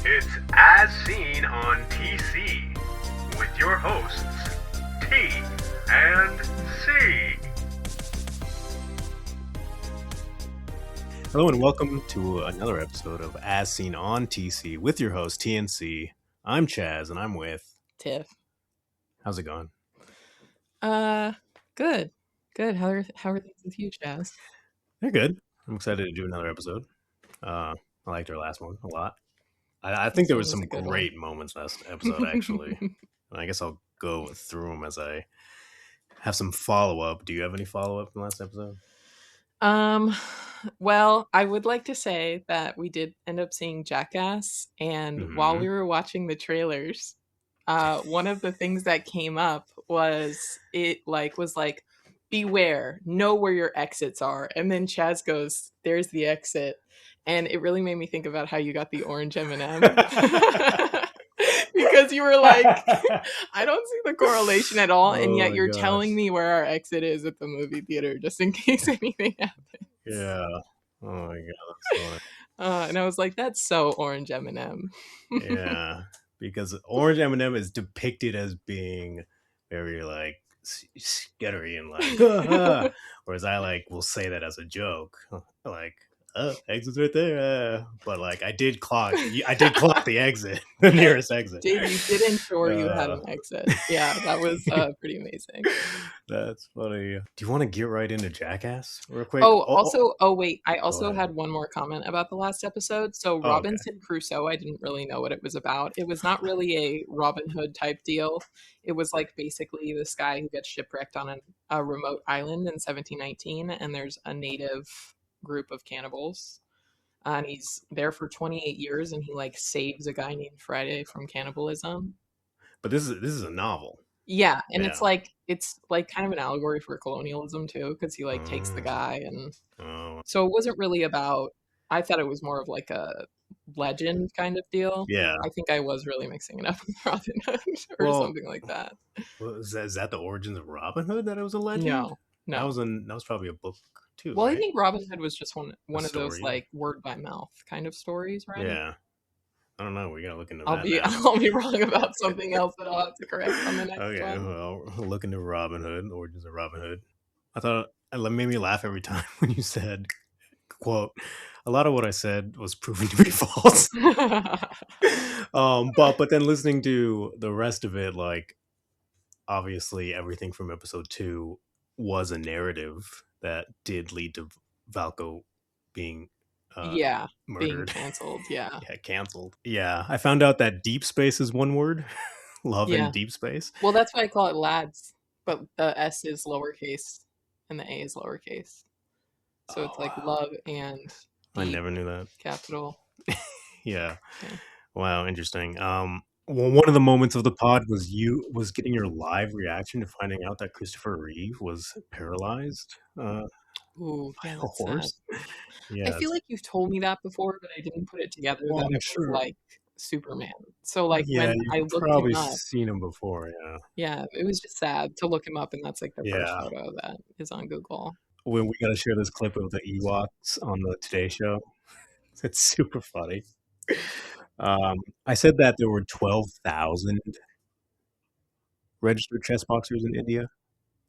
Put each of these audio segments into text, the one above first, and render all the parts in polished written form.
It's As Seen on TC with your hosts, T and C. Hello and welcome to another episode of As Seen on TC with your host T and C. I'm Chaz and I'm with Tiff. How's it going? Good. How are things with you, Chaz? They're good. I'm excited to do another episode. I liked our last one a lot. I think there was some great moments last episode, actually. And I guess I'll go through them as I have some follow-up. Do you have any follow-up from last episode? Well, I would like to say that we did end up seeing Jackass, and while we were watching the trailers, one of the things that came up was beware, know where your exits are. And then Chaz goes, there's the exit. And it really made me think about how you got the orange M&M. Because you were like, I don't see the correlation at all. And yet you're telling me where our exit is at the movie theater just in case anything happens. Yeah. Oh my God, that's funny. And I was like, that's so orange M&M. Yeah, because orange M&M is depicted as being very like skittery and like, whereas I will say that as a joke, like, exit's right there. But like, I did clock the exit, the nearest exit. You did ensure you had an exit. Yeah, that was pretty amazing. That's funny. Do you want to get right into Jackass real quick? Wait, I also had one more comment about the last episode. So Robinson Crusoe, I didn't really know what it was about. It was not really a Robin Hood type deal. It was like basically this guy who gets shipwrecked on a remote island in 1719, and there's a native group of cannibals. And he's there for 28 years, and he like saves a guy named Friday from cannibalism. But this is a novel. Yeah, and it's like kind of an allegory for colonialism too, because he like takes the guy, and so it wasn't really about. I thought it was more of like a legend kind of deal. Yeah, I think I was really mixing it up with Robin Hood or something like that. Is that the origins of Robin Hood? That it was a legend? No. That was probably a book too. Well, right? I think Robin Hood was just one of those like word by mouth kind of stories, right? Yeah. I don't know. We gotta look into that. I'll be wrong about something else that I'll have to correct on the next one. Okay, well, look into Robin Hood, origins of Robin Hood. I thought it made me laugh every time when you said, quote, a lot of what I said was proven to be false. But then listening to the rest of it, like, obviously everything from episode 2 was a narrative that did lead to Valko being murdered. Being canceled. Yeah, canceled. Yeah, I found out that deep space is one word. Love in deep space. Well, that's why I call it lads, but the S is lowercase and the A is lowercase, so it's like love and deep, I never knew that. Capital. Yeah. Wow, interesting. Well, one of the moments of the pod was getting your live reaction to finding out that Christopher Reeve was paralyzed. Ooh, by a horse. Yeah, I feel like you've told me that before, but I didn't put it together that it was like Superman. So like when I looked probably him up, seen him before. Yeah, it was just sad to look him up, and that's like the first photo that is on Google. When we got to share this clip of the Ewoks on the Today Show, it's super funny. I said that there were 12,000 registered chess boxers in India.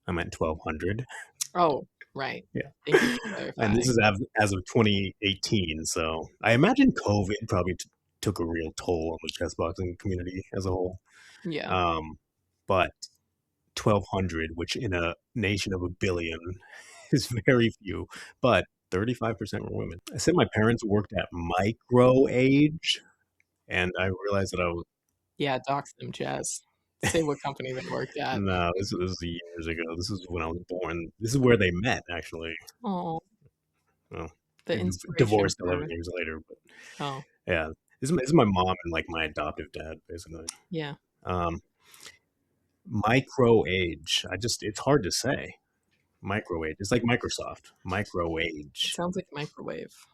I meant 1,200. Oh, right. Yeah. Thank you for clarifying. And this is as of 2018. So I imagine COVID probably took a real toll on the chess boxing community as a whole. Yeah. But 1,200, which in a nation of 1 billion is very few, but 35% were women. I said my parents worked at Micro Age, and I realized that I was... Yeah, dox them, Chaz. Say what company they worked at. No, this was years ago. This is when I was born. This is where they met, actually. Oh. Well, divorced 11 years later. But yeah, this is my mom and like my adoptive dad, basically. Yeah. Micro Age. it's hard to say. Micro Age. It's like Microsoft. Micro Age. It sounds like microwave.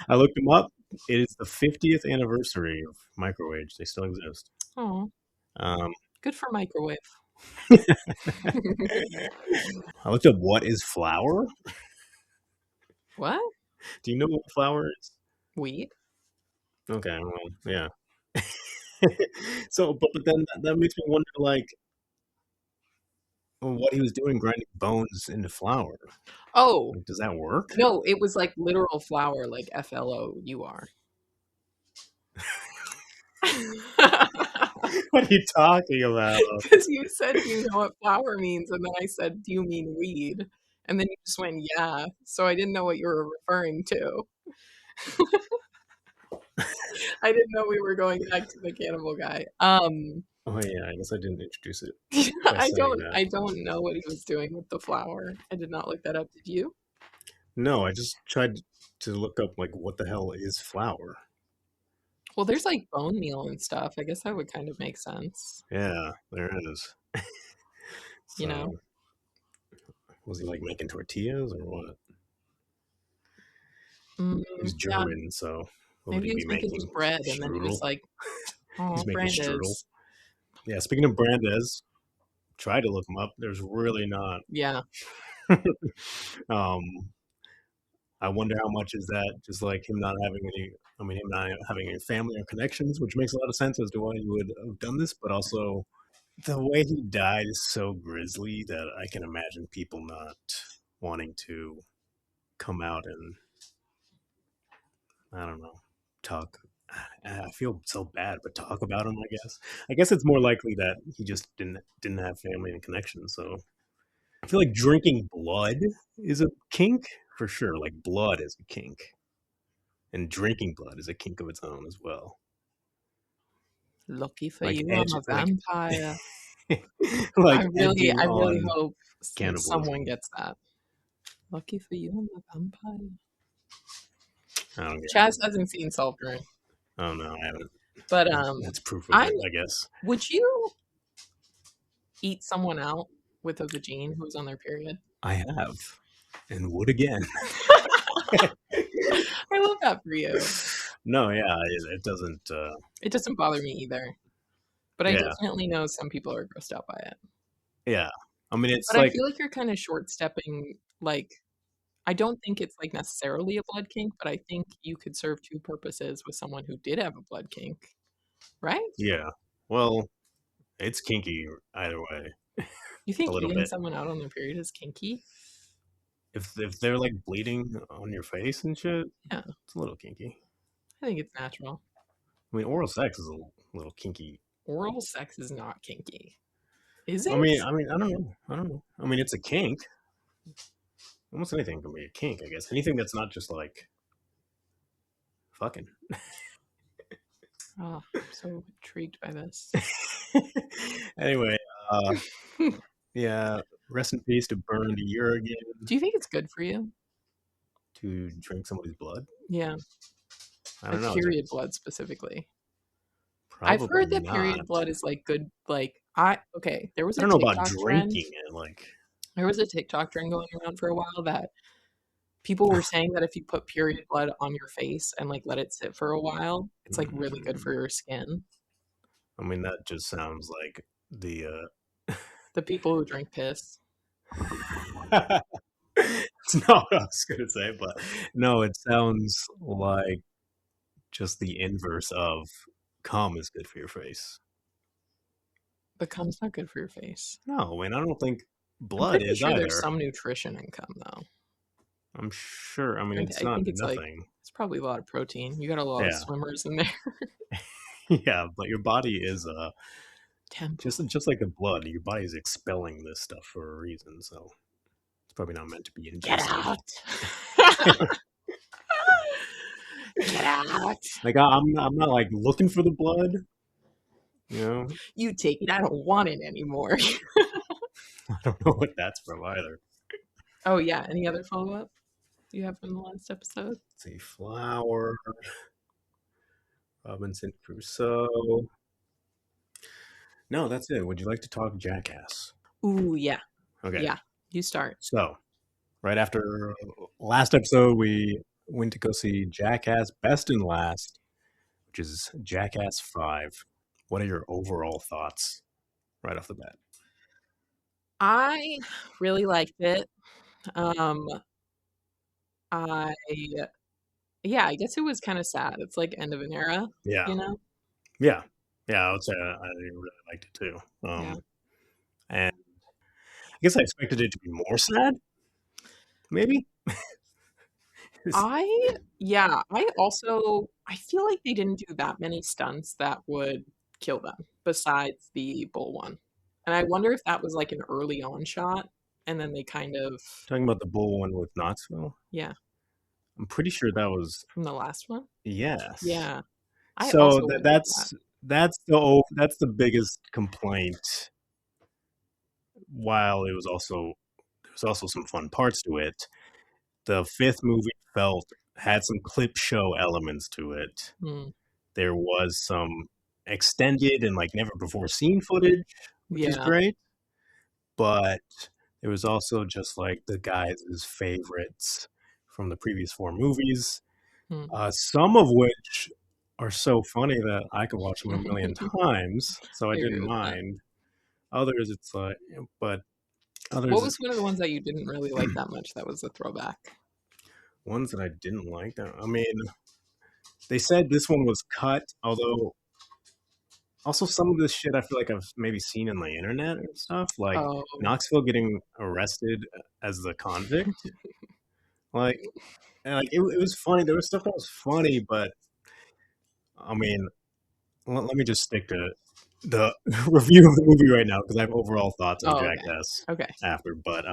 I looked them up. It is the 50th anniversary of Micro Age. They still exist. Oh. Good for microwave. I looked up what is flour. What? Do you know what flour is? Wheat. Okay, well, yeah. So, but then that makes me wonder, like, what he was doing grinding bones into flour. Oh, Like, does that work? no, it was like literal flour, like FLOUR. What are you talking about? Because you said, "Do you know what flour means?" And then I said, "Do you mean weed?" And then you just went, "Yeah." So I didn't know what you were referring to. I didn't know we were going back to the cannibal guy. Oh yeah, I guess I didn't introduce it by saying that. I don't know what he was doing with the flour. I did not look that up. Did you? No, I just tried to look up like what the hell is flour. Well, there's like bone meal and stuff. I guess that would kind of make sense. Yeah, there is. You know? So, was he like making tortillas or what? He's Yeah, German, so what would maybe he he be was making making? just bread, and then he was Strudel. like, "Oh, He's making strudel. Brandes." Yeah, speaking of Brandes, try to look him up. There's really not. Yeah. um, I wonder how much is that just like him not having any. I mean, him not having any family or connections, which makes a lot of sense as to why he would have done this. But also, the way he died is so grisly that I can imagine people not wanting to come out and I don't know talk. I feel so bad, but talk about him. I guess it's more likely that he just didn't have family and connections. So I feel like drinking blood is a kink for sure. Like blood is a kink, and drinking blood is a kink of its own as well. Lucky for Like you, I'm edge, a vampire. like I edging really on hope cannibalism. someone gets that. Lucky for you, I'm a vampire. I don't get it. Chaz hasn't seen Self Drink, Oh no, I haven't. but That's proof of it, I guess. would you eat someone out with a vagine who was on their period? I have, and would again. I love that for you. No, yeah, it doesn't. It doesn't bother me either, but I Yeah, definitely know some people are grossed out by it. yeah. I mean, it's But I like feel like you're kind of short stepping. Like, I don't think it's like necessarily a blood kink, but I think you could serve two purposes with someone who did have a blood kink, right? yeah. Well, it's kinky either way. You A think little eating bit. someone out on their period is kinky? If they're like bleeding on your face and shit, Yeah, it's a little kinky. I think it's natural. I mean, oral sex is a little kinky. Oral sex is not kinky. Is it? I don't know. I don't know. I mean, it's a kink. Almost anything can be a kink, I guess. Anything that's not just like fucking. Oh, I'm so intrigued by this. Anyway, yeah. Rest in peace to Burned Uragin. Do you think it's good for you? To drink somebody's blood. Yeah, I don't know. period blood specifically. Probably I've heard that not. period blood is like good. Like there was I a don't know about TikTok drinking trend. it. Like There was a TikTok trend going around for a while that people were saying that if you put period blood on your face and like let it sit for a while, it's like really good for your skin. I mean, that just sounds like the The people who drink piss. it's not what I was gonna say, but no, it sounds like just the inverse of cum is good for your face. But cum's not good for your face. No, I don't think I'm blood pretty is sure either. there's some nutrition in cum though. I'm sure. I mean, it's I not think it's nothing. like it's probably a lot of protein. You got a lot of Yeah. swimmers in there. Yeah, but your body is Temple. just like the blood. Your body is expelling this stuff for a reason, so it's probably not meant to be ingested. Get out! Get out! Like I'm not like looking for the blood. You know, You take it. I don't want it anymore. I don't know what that's from either. Oh yeah. Any other follow up you have from the last episode? Let's see, Flower, Robinson Crusoe. No, that's it. Would you like to talk Jackass? Ooh yeah. Okay. Yeah. You start. So, right after last episode, we went to go see Jackass Best and Last, which is Jackass 5. What are your overall thoughts right off the bat? I really liked it. I Yeah, I guess it was kind of sad. It's like end of an era, Yeah, you know? yeah, yeah. I would say I really liked it too. Yeah. And I guess I expected it to be more sad, maybe. I feel like they didn't do that many stunts that would kill them besides the bull one. And I wonder if that was like an early on shot and then they kind of, Talking about the bull one with Knoxville, yeah, I'm pretty sure that was from the last one. yes. Yeah. I So also went with that. that's the biggest complaint. While there was also some fun parts to it. The fifth movie had some clip show elements to it. Hmm. There was some extended and like never before seen footage, which is Yeah. great. But there was also just like the guys' favorites from the previous four movies, Hmm. some of which are so funny that I could watch them a million times, so I I agree didn't with that. mind. Others, it's like, but What others, was one of the ones that you didn't really like that much that was a throwback? ones that I didn't like. I mean, they said this one was cut, although also some of this shit I feel like I've maybe seen in the internet and stuff, like Oh, Knoxville getting arrested as the convict. Like, it was funny. There was stuff that was funny, but I mean, let me just stick to the review of the movie right now because I have overall thoughts on oh, okay. Jackass Okay. after. But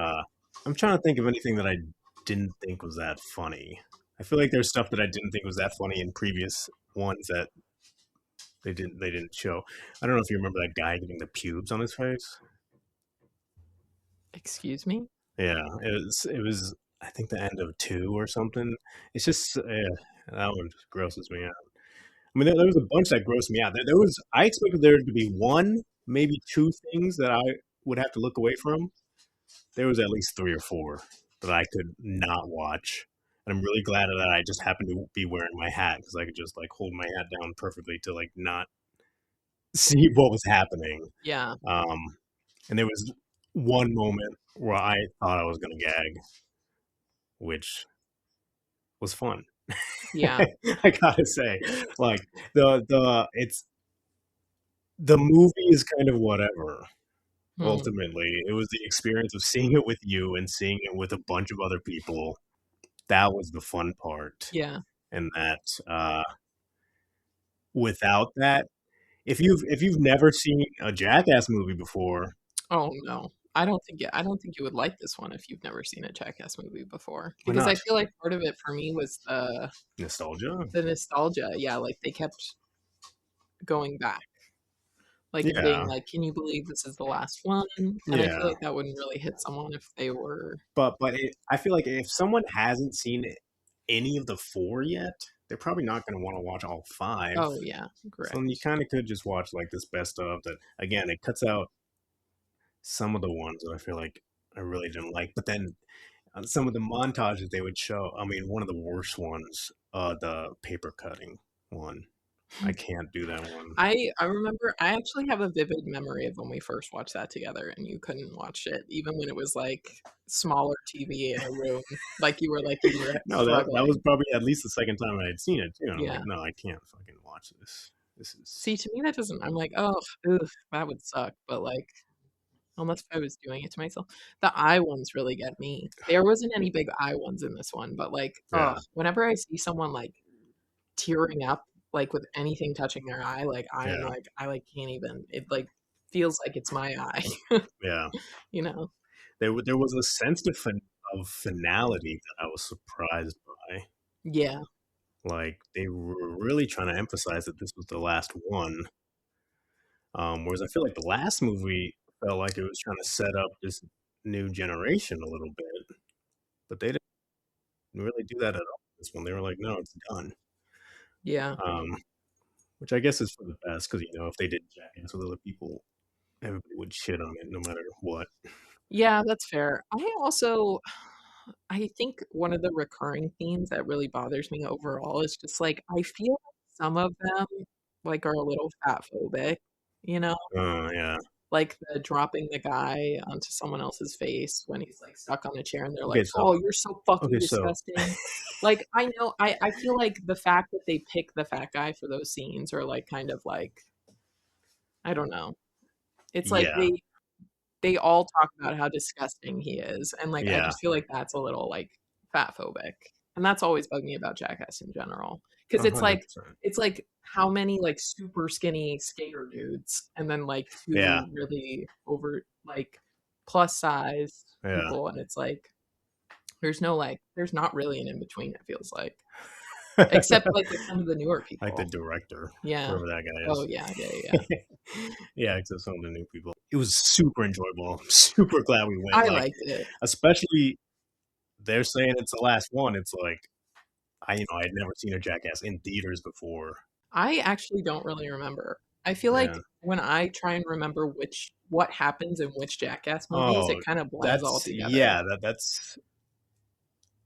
I'm trying to think of anything that I didn't think was that funny. I feel like there's stuff that I didn't think was that funny in previous ones that they didn't show. I don't know if you remember that guy getting the pubes on his face. Excuse me? Yeah, it was I think the end of two or something. It's just that one just grosses me out. I mean, there was a bunch that grossed me out. There was I expected there to be one, maybe two things that I would have to look away from. There was at least three or four that I could not watch. And I'm really glad that I just happened to be wearing my hat because I could just like hold my hat down perfectly to like not see what was happening. Yeah. And there was one moment where I thought I was gonna gag, which was fun. Yeah. I gotta say, like the movie is kind of whatever. Hmm. Ultimately, it was the experience of seeing it with you and seeing it with a bunch of other people. That was the fun part, Yeah. and that without that, if you've never seen a Jackass movie before, Oh no. I don't think you would like this one if you've never seen a Jackass movie before. why Because I not? feel like part of it for me was Nostalgia. the nostalgia. Yeah, like they kept going back. Like and being Yeah, like, can you believe this is the last one? And I feel yeah. like that wouldn't really hit someone if they were I feel like if someone hasn't seen any of the four yet, they're probably not going to want to watch all five. Oh yeah, correct. So you kind of could just watch like this best of that. Again, it cuts out some of the ones that I feel like I really didn't like, but then some of the montages they would show. I mean, one of the worst ones, the paper cutting one. I can't do that one. I remember I actually have a vivid memory of when we first watched that together and you couldn't watch it even when it was like smaller TV in a room. Like you were No, that was struggling. probably at least the second time I had seen it too. And I'm Yeah. like, no, I can't fucking watch this. This is See, to me that doesn't I'm like, oh, ugh, that would suck. But like unless if I was doing it to myself. The eye ones really get me. There wasn't any big eye ones in this one, but like, yeah, whenever I see someone like tearing up like with anything touching their eye, like yeah, I like can't even it like feels like it's my eye, yeah. you know? There was a sense of finality that I was surprised by. Yeah. Like they were really trying to emphasize that this was the last one. Whereas I feel like the last movie felt like it was trying to set up this new generation a little bit, but they didn't really do that at all. This one, they were like, "No, it's done," Yeah. um, which I guess is for the best because if they did Jackass with other people, everybody would shit on it no matter what. Yeah, that's fair. I think one of the recurring themes that really bothers me overall is just like I feel like some of them like are a little fat phobic, you know? Yeah. Like the dropping the guy onto someone else's face when he's like stuck on a chair and they're Okay, like, so "Oh, you're so fucking okay, so disgusting." Like, I know, I feel like the fact that they pick the fat guy for those scenes are like kind of like, I don't know. It's like Yeah, they all talk about how disgusting he is, and like I yeah, just feel like that's a little like fat phobic, and that's always bugged me about Jackass in general because 100%. it's like how many like super skinny skater dudes, and then like Yeah, two really over like plus size yeah. people, and it's like there's not really an in between. It feels like except like with some of the newer Like the people. director, Yeah. whoever that guy Oh is. yeah, yeah, yeah. Yeah, except some of the new people. It was super enjoyable. I'm super glad we went. I Like, liked it. especially they're saying it's the last one. It's like I had never seen a Jackass in theaters before. I actually don't really remember. I feel like Yeah. when I try and remember what happens in which Jackass movies, Oh, it kind of blends all that's together. yeah. That's.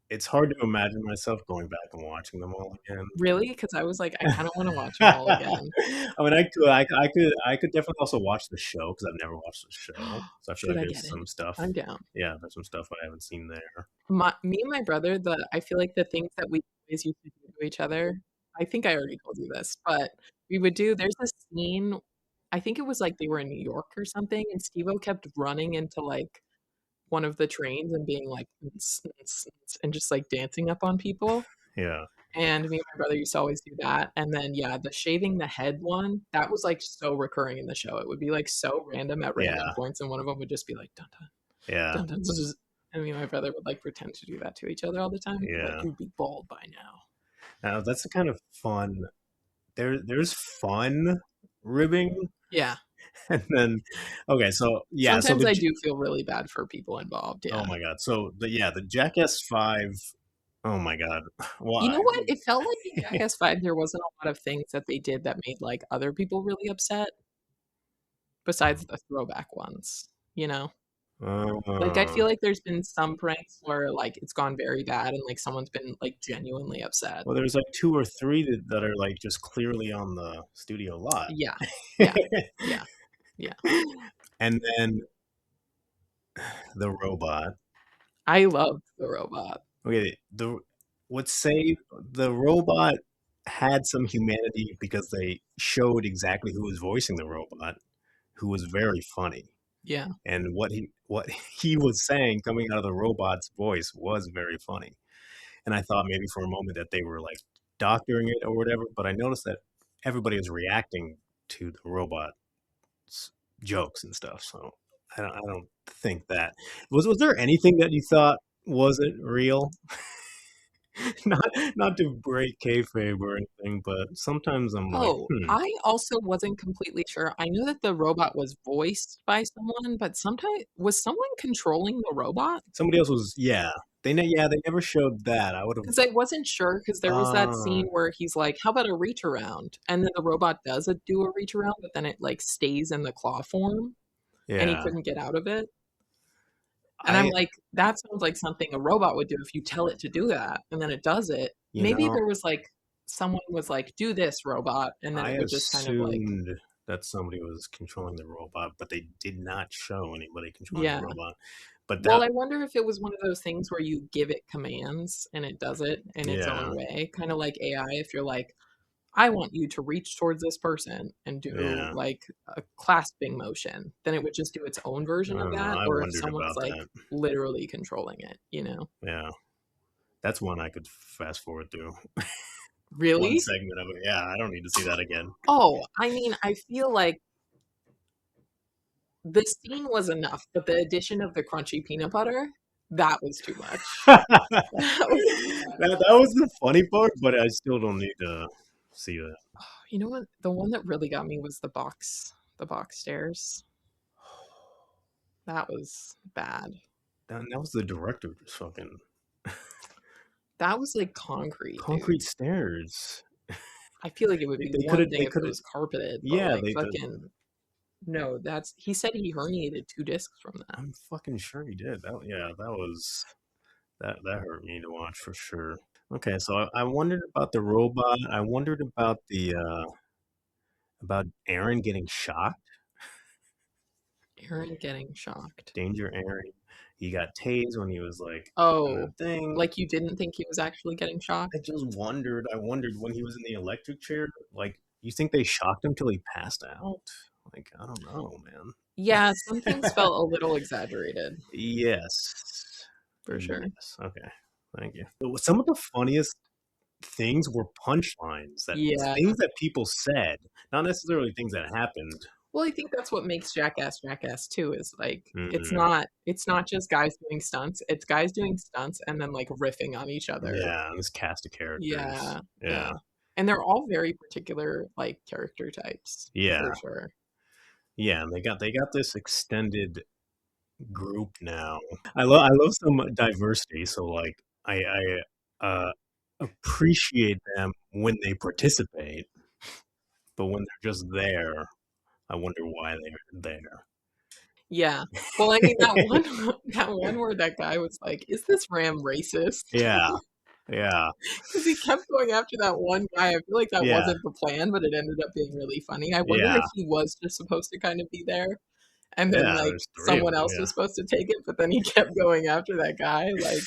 It's hard to imagine myself going back and watching them all again. Really? Because I was like, I kind of want to watch them all again. I mean, I could definitely also watch the show because I've never watched the show, so I feel Should like I there's get some in? stuff. I'm down. Yeah, there's some stuff I haven't seen there. Me and my brother, I feel like the things that we always used to do to each other. I think I already told you this, but we would do. There's this scene. I think it was like they were in New York or something, and Steve-O kept running into like one of the trains and being like "Ns, ns, ns," and just like dancing up on people. Yeah, And me and my brother used to always do that. And then yeah, the shaving the head one, that was like so recurring in the show. It would be like so random at random yeah, points, and one of them would just be like dun dun yeah, dun dun. Zzz. And me and my brother would like pretend to do that to each other all the time. We'd be like, yeah. you'd be bald by now. Now that's the kind of fun. There's fun ribbing, Yeah. and then okay, so yeah, so Sometimes the I do feel really bad for people involved. oh Yeah. my god, so the Jackass 5. Oh my god, You why? know what? It felt like in Jackass 5 there wasn't a lot of things that they did that made like other people really upset besides the throwback ones, you know? Like, I Uh, feel like there's been some pranks where, like, it's gone very bad and, like, someone's been, like, genuinely upset. well, there's like two or three that are like just clearly on the studio lot. Yeah. Yeah. Yeah. Yeah. And then the robot. I loved the robot. Okay, would say the robot had some humanity because they showed exactly who was voicing the robot, who was very funny. Yeah. And what he was saying coming out of the robot's voice was very funny. And I thought maybe for a moment that they were like doctoring it or whatever, but I noticed that everybody was reacting to the robot's jokes and stuff. So I don't think that was there anything that you thought wasn't real? not not to break kayfabe or anything, but sometimes I'm like, Oh, I also wasn't completely sure. I knew that the robot was voiced by someone, but sometimes was someone controlling the robot? somebody else was yeah. They never showed that. I would have Because I wasn't sure because there was that uh scene where he's like, "How about a reach around?" And then the robot does do a reach around, but then it like stays in the claw form, and he yeah. couldn't get out of it. And I'm I like, that sounds like something a robot would do if you tell it to do that, and then it does it. you Maybe know, there was like someone was like, "Do this, robot," and then I it would just kind of like, assumed that somebody was controlling the robot, but they did not show anybody controlling the yeah. robot. But Well, that I wonder if it was one of those things where you give it commands and it does it in its own yeah, way, kind of like AI. If you're like, I want you to reach towards this person and do yeah. like a clasping motion, then it would just do its own I version of don't know. that. I Or if wondered someone's about like that. literally controlling it, you know? Yeah. That's one I could fast forward through. One Really? segment of it. Yeah, I don't need to see that again. Oh, I mean, I feel like the scene was enough, but the addition of the crunchy peanut butter, that was too much. that, That was too much. that was the funny part, but I still don't need to see that. You know what? The one that really got me was the box stairs. That was bad. That was the director just fucking That was like concrete, concrete dude. stairs. I feel like it would be They one could thing they if it could was carpeted, but yeah, like they did. fucking no, he said he herniated 2 discs from that. I'm fucking sure he did. That hurt me to watch for sure. Okay, so I wondered about the robot. I wondered about Aaron getting shot. Aaron getting shocked. Danger Aaron. he got tased when he was like Oh, thing. like you didn't think he was actually getting shocked? I wondered when he was in the electric chair, like, you think they shocked him till he passed out? Like, I don't know, man. Yeah, some things felt a little exaggerated. Yes. For sure. Yes. Okay. Thank you. Some of the funniest things were punchlines, things that people said, not necessarily things that happened. Well, I think that's what makes Jackass too, is like it's not just guys doing stunts, it's guys doing stunts and then like riffing on each other. Yeah, this cast of characters. Yeah. And they're all very particular like character types. Yeah. For sure. Yeah, and they got this extended group now. I love some diversity, so like I appreciate them when they participate, but when they're just there, I wonder why they're there. Yeah. Well, I mean that one where that guy was like, "Is this ram racist?" Yeah. Yeah. Because he kept going after that one guy. I feel like that wasn't the plan, but it ended up being really funny. I wonder if he was just supposed to kind of be there, and then like someone else was supposed to take it, but then he kept going after that guy. Like,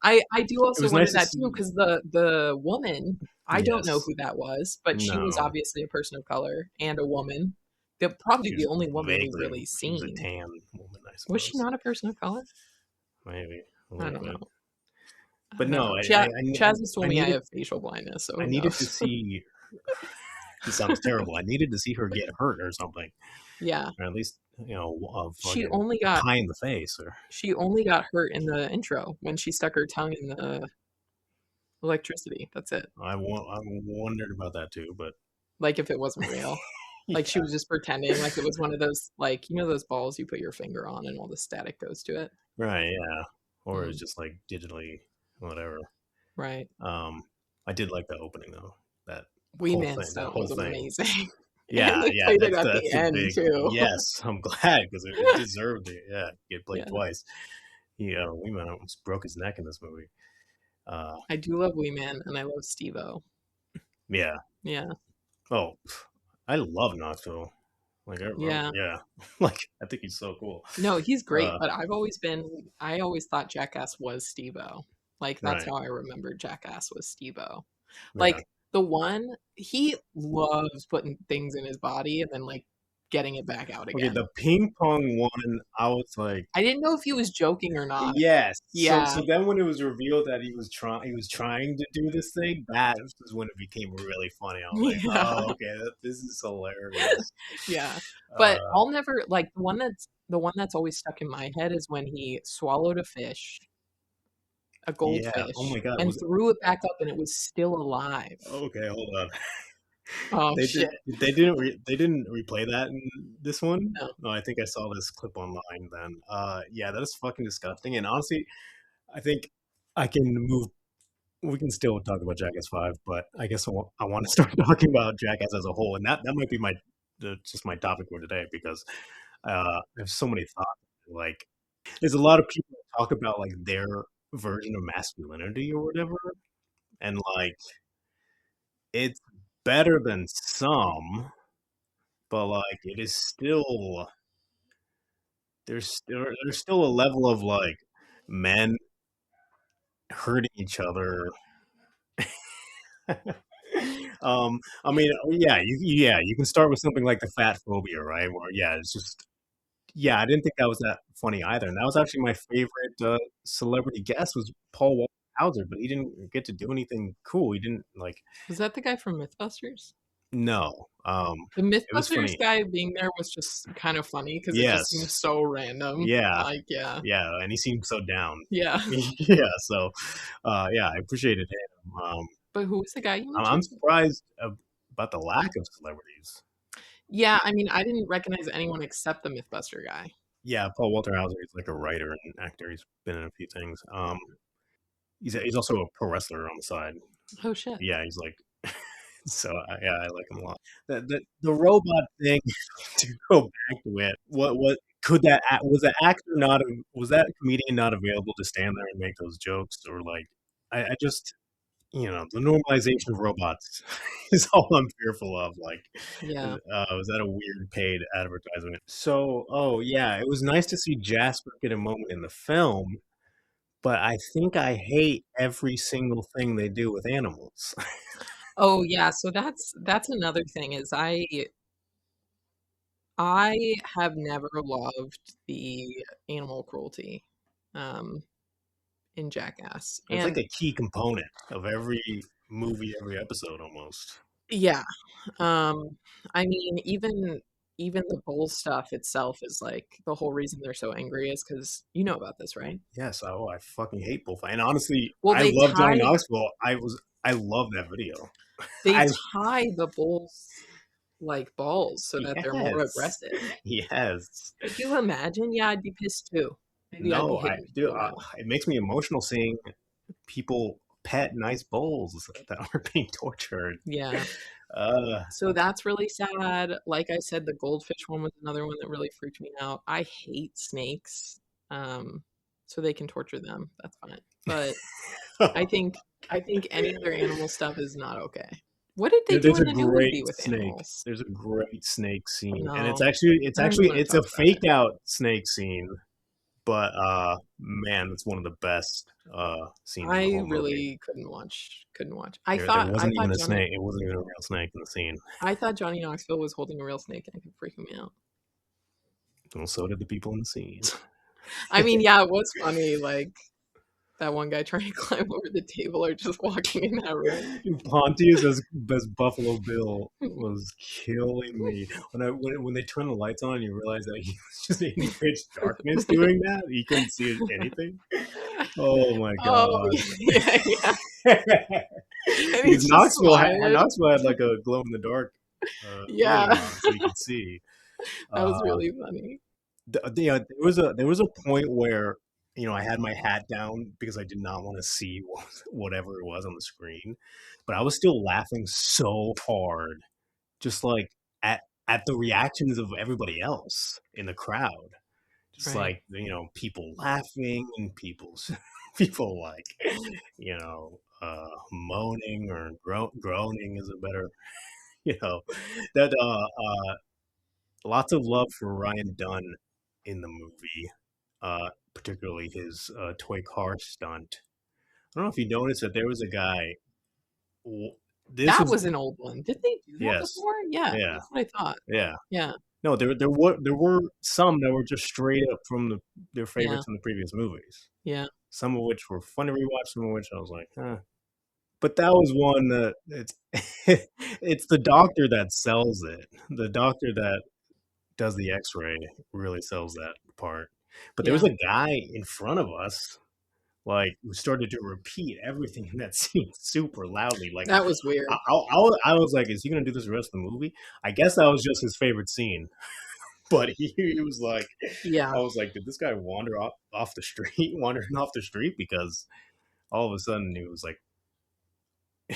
I do also wonder that too, because the woman, I don't know who that was, but she was obviously a person of color and a woman. They're probably the only woman we've really seen. She was a tan woman, I suppose. Was she not a person of color? Maybe. I don't know. But no, Chaz has told me I have facial blindness, so I needed to see. This sounds terrible. I needed to see her get hurt or something. Yeah, or at least she only got pie in the face. Or she only got hurt in the intro when she stuck her tongue in the electricity. That's it. I wondered about that too, but like if it wasn't real. Like she was just pretending like it was one of those, like, those balls you put your finger on and all the static goes to it. Right, yeah. Or it's just like digitally, whatever. Right. I did like the opening though. That Wee Man stuff was amazing. Yeah, and they played it at the end too. Yes, I'm glad because it deserved it. Yeah, get played twice. Wee Man almost broke his neck in this movie. I do love Wee Man and I love Steve-O. Yeah. Yeah. Oh, I love Knoxville. Like, yeah. Like, I think he's so cool. No, he's great, but I always thought Jackass was Steve-O. Like, that's how I remembered Jackass was Steve-O. Like, the one, he loves putting things in his body and then, like, getting it back out again. Okay, the ping pong one, I was like, I didn't know if he was joking or not. Yes. Yeah. So then when it was revealed that he was trying to do this thing, that was when it became really funny. I was like, oh, okay, this is hilarious. Yeah. But I'll never, like, the one that's always stuck in my head is when he swallowed a fish, a goldfish, oh my God, and threw it back up and it was still alive. Okay, hold on. Oh, shit. They didn't replay that in this one? No. I think I saw this clip online then. Yeah, that is fucking disgusting. And honestly, I think we can still talk about Jackass 5, but I guess I want to start talking about Jackass as a whole. And that might be just my topic for today, because I have so many thoughts. Like, there's a lot of people that talk about like their version of masculinity or whatever. And like, it's better than some, but like it is still there's still a level of like men hurting each other. I mean, you can start with something like the fat phobia, right? Where it's just I didn't think that was that funny either, and that was actually my favorite celebrity guest was Paul Walter Hauser, but he didn't get to do anything cool. He didn't like. Was that the guy from MythBusters? No. The MythBusters guy being there was just kind of funny because it just seemed so random. Yeah. Like, yeah, and he seemed so down. Yeah. Yeah. So, I appreciated him. But who was the guy you mentioned? I'm surprised about the lack of celebrities. Yeah, I mean, I didn't recognize anyone except the Mythbuster guy. Yeah, Paul Walter Hauser is like a writer and actor. He's been in a few things. He's also a pro wrestler on the side. Oh shit. Yeah, he's like. So I like him a lot. The robot thing, to go back to it, what could that was that comedian not available to stand there and make those jokes, or like I just the normalization of robots is all I'm fearful of. Like, Yeah. was that a weird paid advertisement? So, oh yeah, it was nice to see Jasper get a moment in the film, but I think I hate every single thing they do with animals. Oh yeah, so that's another thing is I have never loved the animal cruelty in Jackass. It's like And a key component of every movie, every episode almost. yeah, I mean even the bull stuff itself is like the whole reason they're so angry is because you know about this, right? Yes, I fucking hate bullfight. And honestly, Well, I love Johnny Knoxville. I love that video. they I tie the bulls like balls so that they're more Yes. aggressive. Yes. Could you imagine? Yeah, I'd be pissed too. Maybe I'd be No, hitting do. people now. It makes me emotional seeing people pet nice bulls that are being tortured. Yeah. Uh, So that's really sad. Like I said, the goldfish one was another one that really freaked me out. I hate snakes. So they can torture them. That's fine. But I think any other animal stuff is not okay. What did they do there's in a the new great movie with snake. animals? There's a great snake scene, and No. it's I don't even wanna it's talk a about fake it. out snake scene, but man, it's one of the best scenes in the I whole movie. really couldn't watch. I There thought wasn't even a Johnny snake. It wasn't even a real snake in the scene. I thought Johnny Knoxville was holding a real snake and it kept freaking me out. Well, so did the people in the scene. I mean, yeah, it was funny, like that one guy trying to climb over the table or just walking in that room. Pontius as Buffalo Bill was killing me. When they turned the lights on, you realize that he was just in pitch darkness doing that. He couldn't see anything. Oh my god! Oh, yeah. And Because he's just Knoxville smiling. had like a glow in the dark Yeah. thing on, so you could see. That was really funny. There was a point where I had my hat down because I did not want to see whatever it was on the screen, but I was still laughing so hard, just like at the reactions of everybody else in the crowd, just Right. like people laughing and people like moaning or groaning is a better that lots of love for Ryan Dunn in the movie, particularly his toy car stunt. I don't know if you noticed that there was a guy. This That was was an old one. Did they do that yes, before? Yeah, yeah, that's what I thought. yeah. Yeah, No, there were some that were just straight up from their favorites in the previous movies. yeah. Some of which were fun to rewatch. Some of which I was like, huh. But that was one that it's the doctor that sells it. The doctor that does the X-ray really sells that part. But there was a guy in front of us, like, who started to repeat everything in that scene super loudly. Like, That was weird. I was like, is he gonna do this the rest of the movie? I guess that was just his favorite scene. But he was like, Yeah. I was like, did this guy wandering off the street? Because all of a sudden he was like, he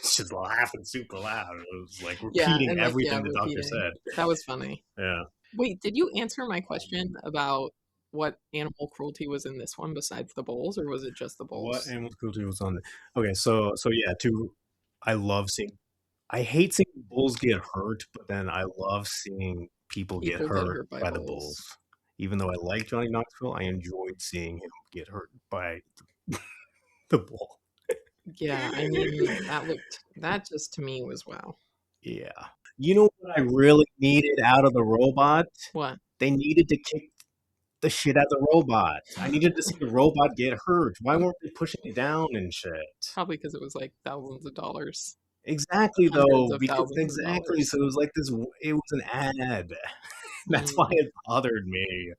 was just laughing super loud. It was like repeating everything the doctor said. That was funny. Yeah. Wait, did you answer my question about what animal cruelty was in this one besides the bulls, or was it just the bulls? What animal cruelty was on? Okay, so yeah, I hate seeing bulls get hurt, but then I love seeing people get hurt by the bulls. Even though I like Johnny Knoxville, I enjoyed seeing him get hurt by the bull. Yeah, I mean, that just to me was wow. Yeah. You know what I really needed out of the robot? What? They needed to kick the shit out of the robot. I needed to see the robot get hurt. Why weren't they pushing it down and shit? Probably because it was like thousands of dollars. Exactly, though. Exactly. So it was like this. It was an ad. That's why it bothered me.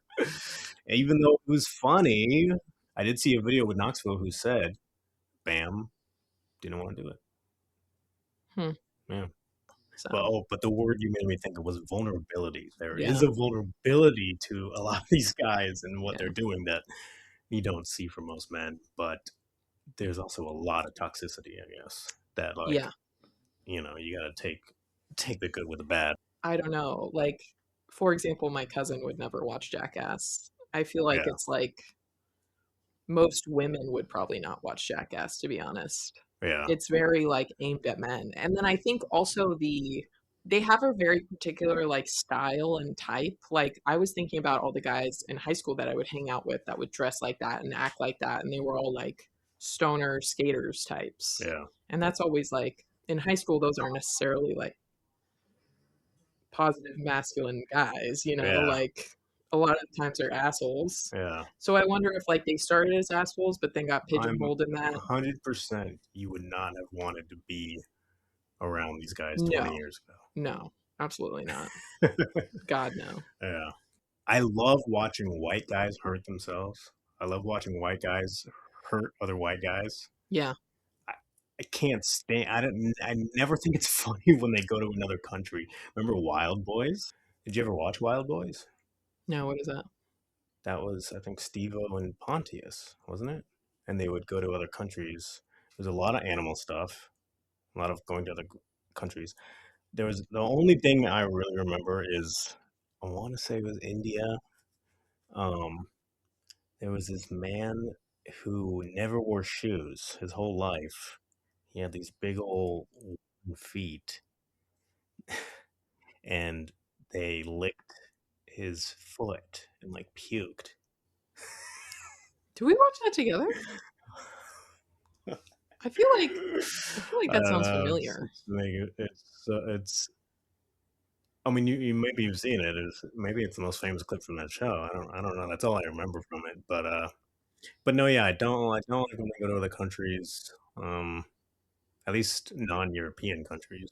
Even though it was funny, I did see a video with Knoxville who said, "Bam, didn't want to do it." Yeah. So. But the word you made me think of was vulnerability. There is a vulnerability to a lot of these guys and what they're doing that you don't see from most men. But there's also a lot of toxicity, I guess. That you got to take the good with the bad. I don't know. Like, for example, my cousin would never watch Jackass. I feel like it's like most women would probably not watch Jackass, to be honest. Yeah. It's very like aimed at men. And then I think also they have a very particular like style and type. Like I was thinking about all the guys in high school that I would hang out with that would dress like that and act like that, and they were all like stoner skaters types. Yeah. And that's always like in high school those aren't necessarily like positive masculine guys, you know, Yeah. like a lot of the times they're assholes. Yeah. So I wonder if like they started as assholes but then got I'm pigeonholed in that. 100% you would not have wanted to be around these guys No. 20 years ago. No, absolutely not. God, no. Yeah. I love watching white guys hurt themselves. I love watching white guys hurt other white guys. Yeah. I can't stand. I never think it's funny when they go to another country. Remember Wild Boys? Did you ever watch Wild Boys? No, what is that? That was, I think, Steve-O and Pontius, wasn't it? And they would go to other countries. There's a lot of animal stuff, a lot of going to other countries. There was the only thing I really remember is I want to say it was India. There was this man who never wore shoes his whole life. He had these big old wooden feet, and they licked his foot and like puked. Do we watch that together? I feel like that sounds familiar. It's. I mean, you maybe you've seen it. Maybe it's the most famous clip from that show. I don't know. That's all I remember from it. But no, yeah, I don't like when they go to other countries. At least non-European countries.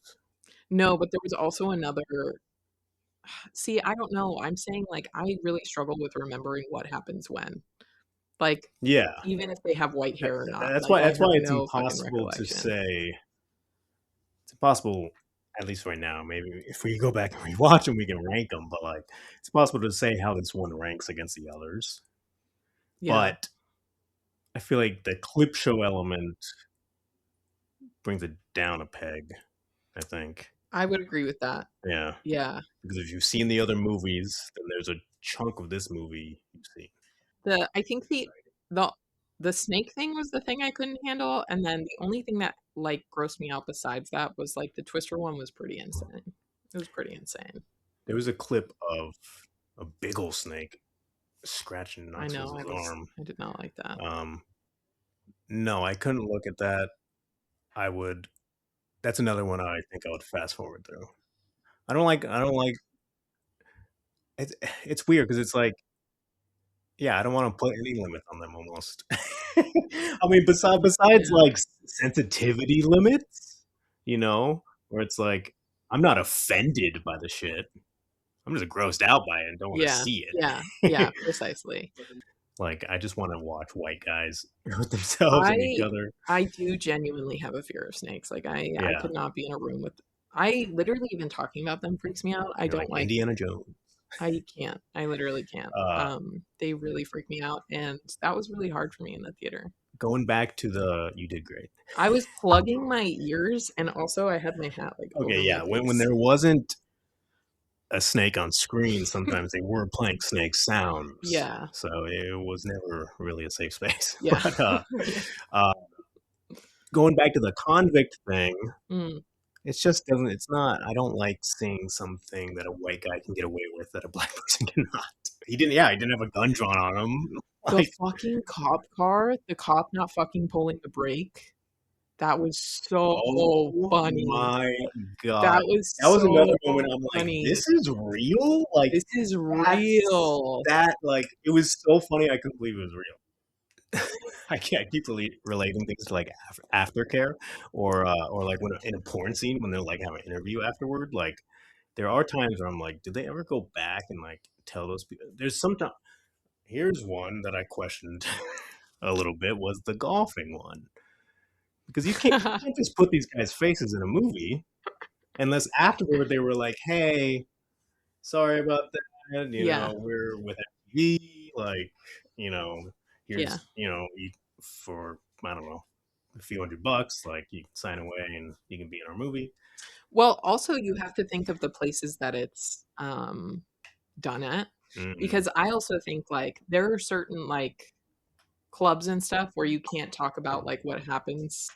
No, but there was also another. See, I don't know. I'm saying like I really struggle with remembering what happens when. Like, yeah, even if they have white hair or not. That's like, why it's no impossible to say. It's impossible, at least right now. Maybe if we go back and rewatch them, we can rank them. But like, it's possible to say how this one ranks against the others. Yeah. But I feel like the clip show element brings it down a peg. I think I would agree with that. Yeah. Yeah. Because if you've seen the other movies, then there's a chunk of this movie you've seen. I think the snake thing was the thing I couldn't handle, and then the only thing that like grossed me out besides that was like the Twister one was pretty insane. It was pretty insane. There was a clip of a big old snake scratching Knoxville's arm. I did not like that. No, I couldn't look at that. That's another one I think I would fast forward through. I don't like it's weird because it's like, yeah, I don't want to put any limit on them almost. I mean, besides like sensitivity limits, you know, where it's like, I'm not offended by the shit. I'm just grossed out by it and don't want to see it. Yeah, precisely. Like, I just want to watch white guys hurt themselves and each other. I do genuinely have a fear of snakes. Like, I could not be in a room with. I literally, even talking about them freaks me out. I don't like Indiana Jones. I can't. I literally can't. They really freak me out, and that was really hard for me in the theater. Going back to you did great. I was plugging my ears, and also I had my hat like. Okay, yeah. When there wasn't a snake on screen, sometimes they were playing snake sounds. Yeah. So it was never really a safe space. Yeah. But, going back to the convict thing, it's not, I don't like seeing something that a white guy can get away with that a black person cannot. He didn't have a gun drawn on him. The fucking cop car, the cop not fucking pulling the brake. That was so funny. My God. That was another moment I'm funny. Like, this is real? Like, this is real. It was so funny, I couldn't believe it was real. I keep relating things to like aftercare or like when in a porn scene when they're like have an interview afterward. Like, there are times where I'm like, did they ever go back and like tell those people? There's sometimes. Here's one that I questioned a little bit, was the golfing one. Because you can't just put these guys' faces in a movie unless afterward they were like, hey, sorry about that. You know, we're with MTV. Like, you know, here's, you know, for, I don't know, a few $100, like you can sign away and you can be in our movie. Well, also you have to think of the places that it's done at. Mm-hmm. Because I also think like there are certain like clubs and stuff where you can't talk about like what happens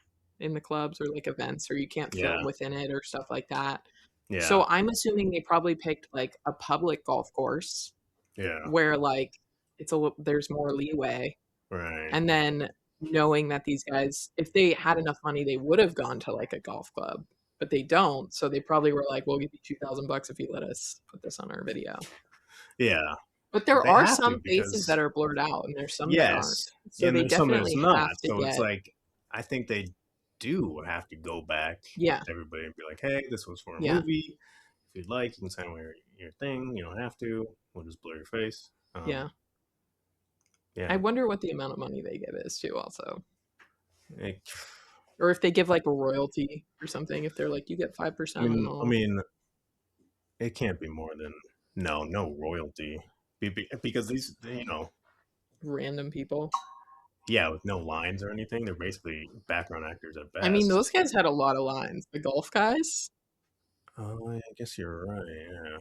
in the clubs or like events, or you can't film Yeah. within it or stuff like that. Yeah. So I'm assuming they probably picked like a public golf course Yeah. where like there's more leeway. Right. And then knowing that these guys, if they had enough money, they would have gone to like a golf club, but they don't. So they probably were like, "We'll give you $2,000 if you let us put this on our video." Yeah. But there They are have to some faces because that are blurred out, and there's some that aren't. yes, So and they there's some that's definitely not. have to So it's get like I think they do have to go back yeah, to everybody and be like, "Hey, this was for a yeah, movie. If you'd like, you can sign away your thing. You don't have to. We'll just blur your face." yeah. Yeah. I wonder what the amount of money they give is too, also, It- or if they give like a royalty or something. If they're like, you get 5% and all. I mean, it can't be more than no royalty because these, Random people. yeah, with no lines or anything, they're basically background actors at best. I mean, those guys had a lot of lines. The golf guys. Oh, I guess you're right. Yeah,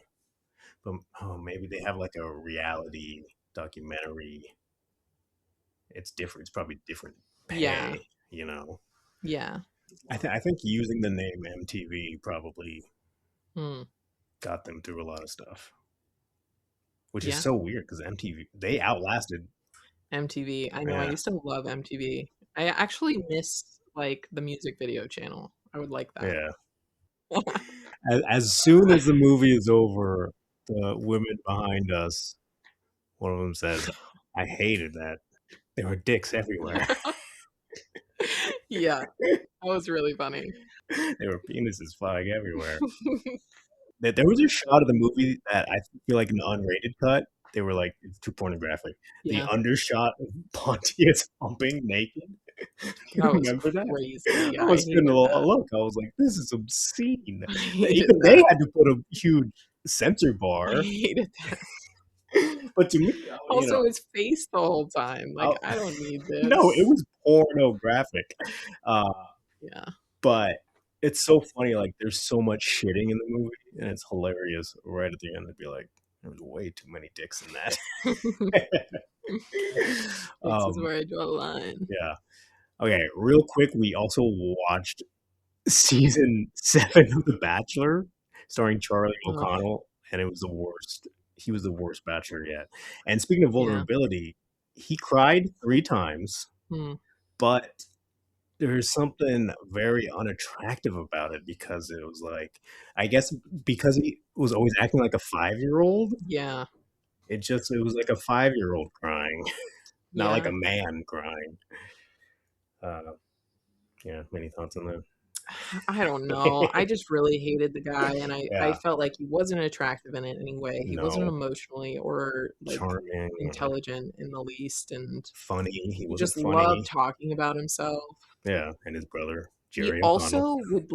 but maybe they have like a reality documentary. It's different. It's probably different pay. Yeah. Yeah. I think using the name MTV probably got them through a lot of stuff, which is so weird because MTV, they outlasted MTV. I know. I used to love MTV. I actually miss like the music video channel. I would like that. Yeah. As soon as the movie is over, the women behind us, one of them says, "I hated that. There were dicks everywhere." Yeah, that was really funny. There were penises flying everywhere. There was a shot of the movie that I feel like an unrated cut. They were like, it's too pornographic. Yeah. The undershot of Pontius humping naked. You remember that? Crazy. Yeah, I was gonna look. I was like, this is obscene. Even they had to put a huge censor bar. I hated that. But to me, also his face the whole time. Like, I don't need this. No, it was pornographic. Yeah. But it's so funny. Like, there's so much shitting in the movie, and it's hilarious. Right at the end, they'd be like, "There was way too many dicks in that." This is where I draw the line. Yeah. Okay, real quick, we also watched season 7 of The Bachelor, starring Charlie O'Connell, and it was the worst. He was the worst bachelor yet. And speaking of vulnerability, he cried 3 times, but there's something very unattractive about it because it was like, I guess because he was always acting like a 5-year-old. Yeah. It was like a 5-year-old crying, not like a man crying. Yeah, many thoughts on that? I don't know. I just really hated the guy, and I felt like he wasn't attractive in it anyway. He wasn't emotionally or like charming, intelligent in the least, and funny. He just loved talking about himself. Yeah, and his brother Jerry. He also would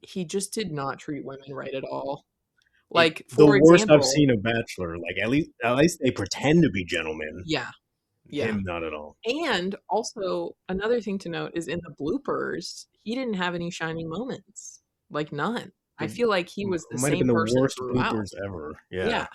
he just did not treat women right at all. Like, the worst I've seen a bachelor. Like, at least they pretend to be gentlemen. Yeah. Yeah. Him, not at all. And also, another thing to note is in the bloopers, he didn't have any shining moments. Like, none. I feel like he was the same person might have been the worst throughout. bloopers ever. Yeah.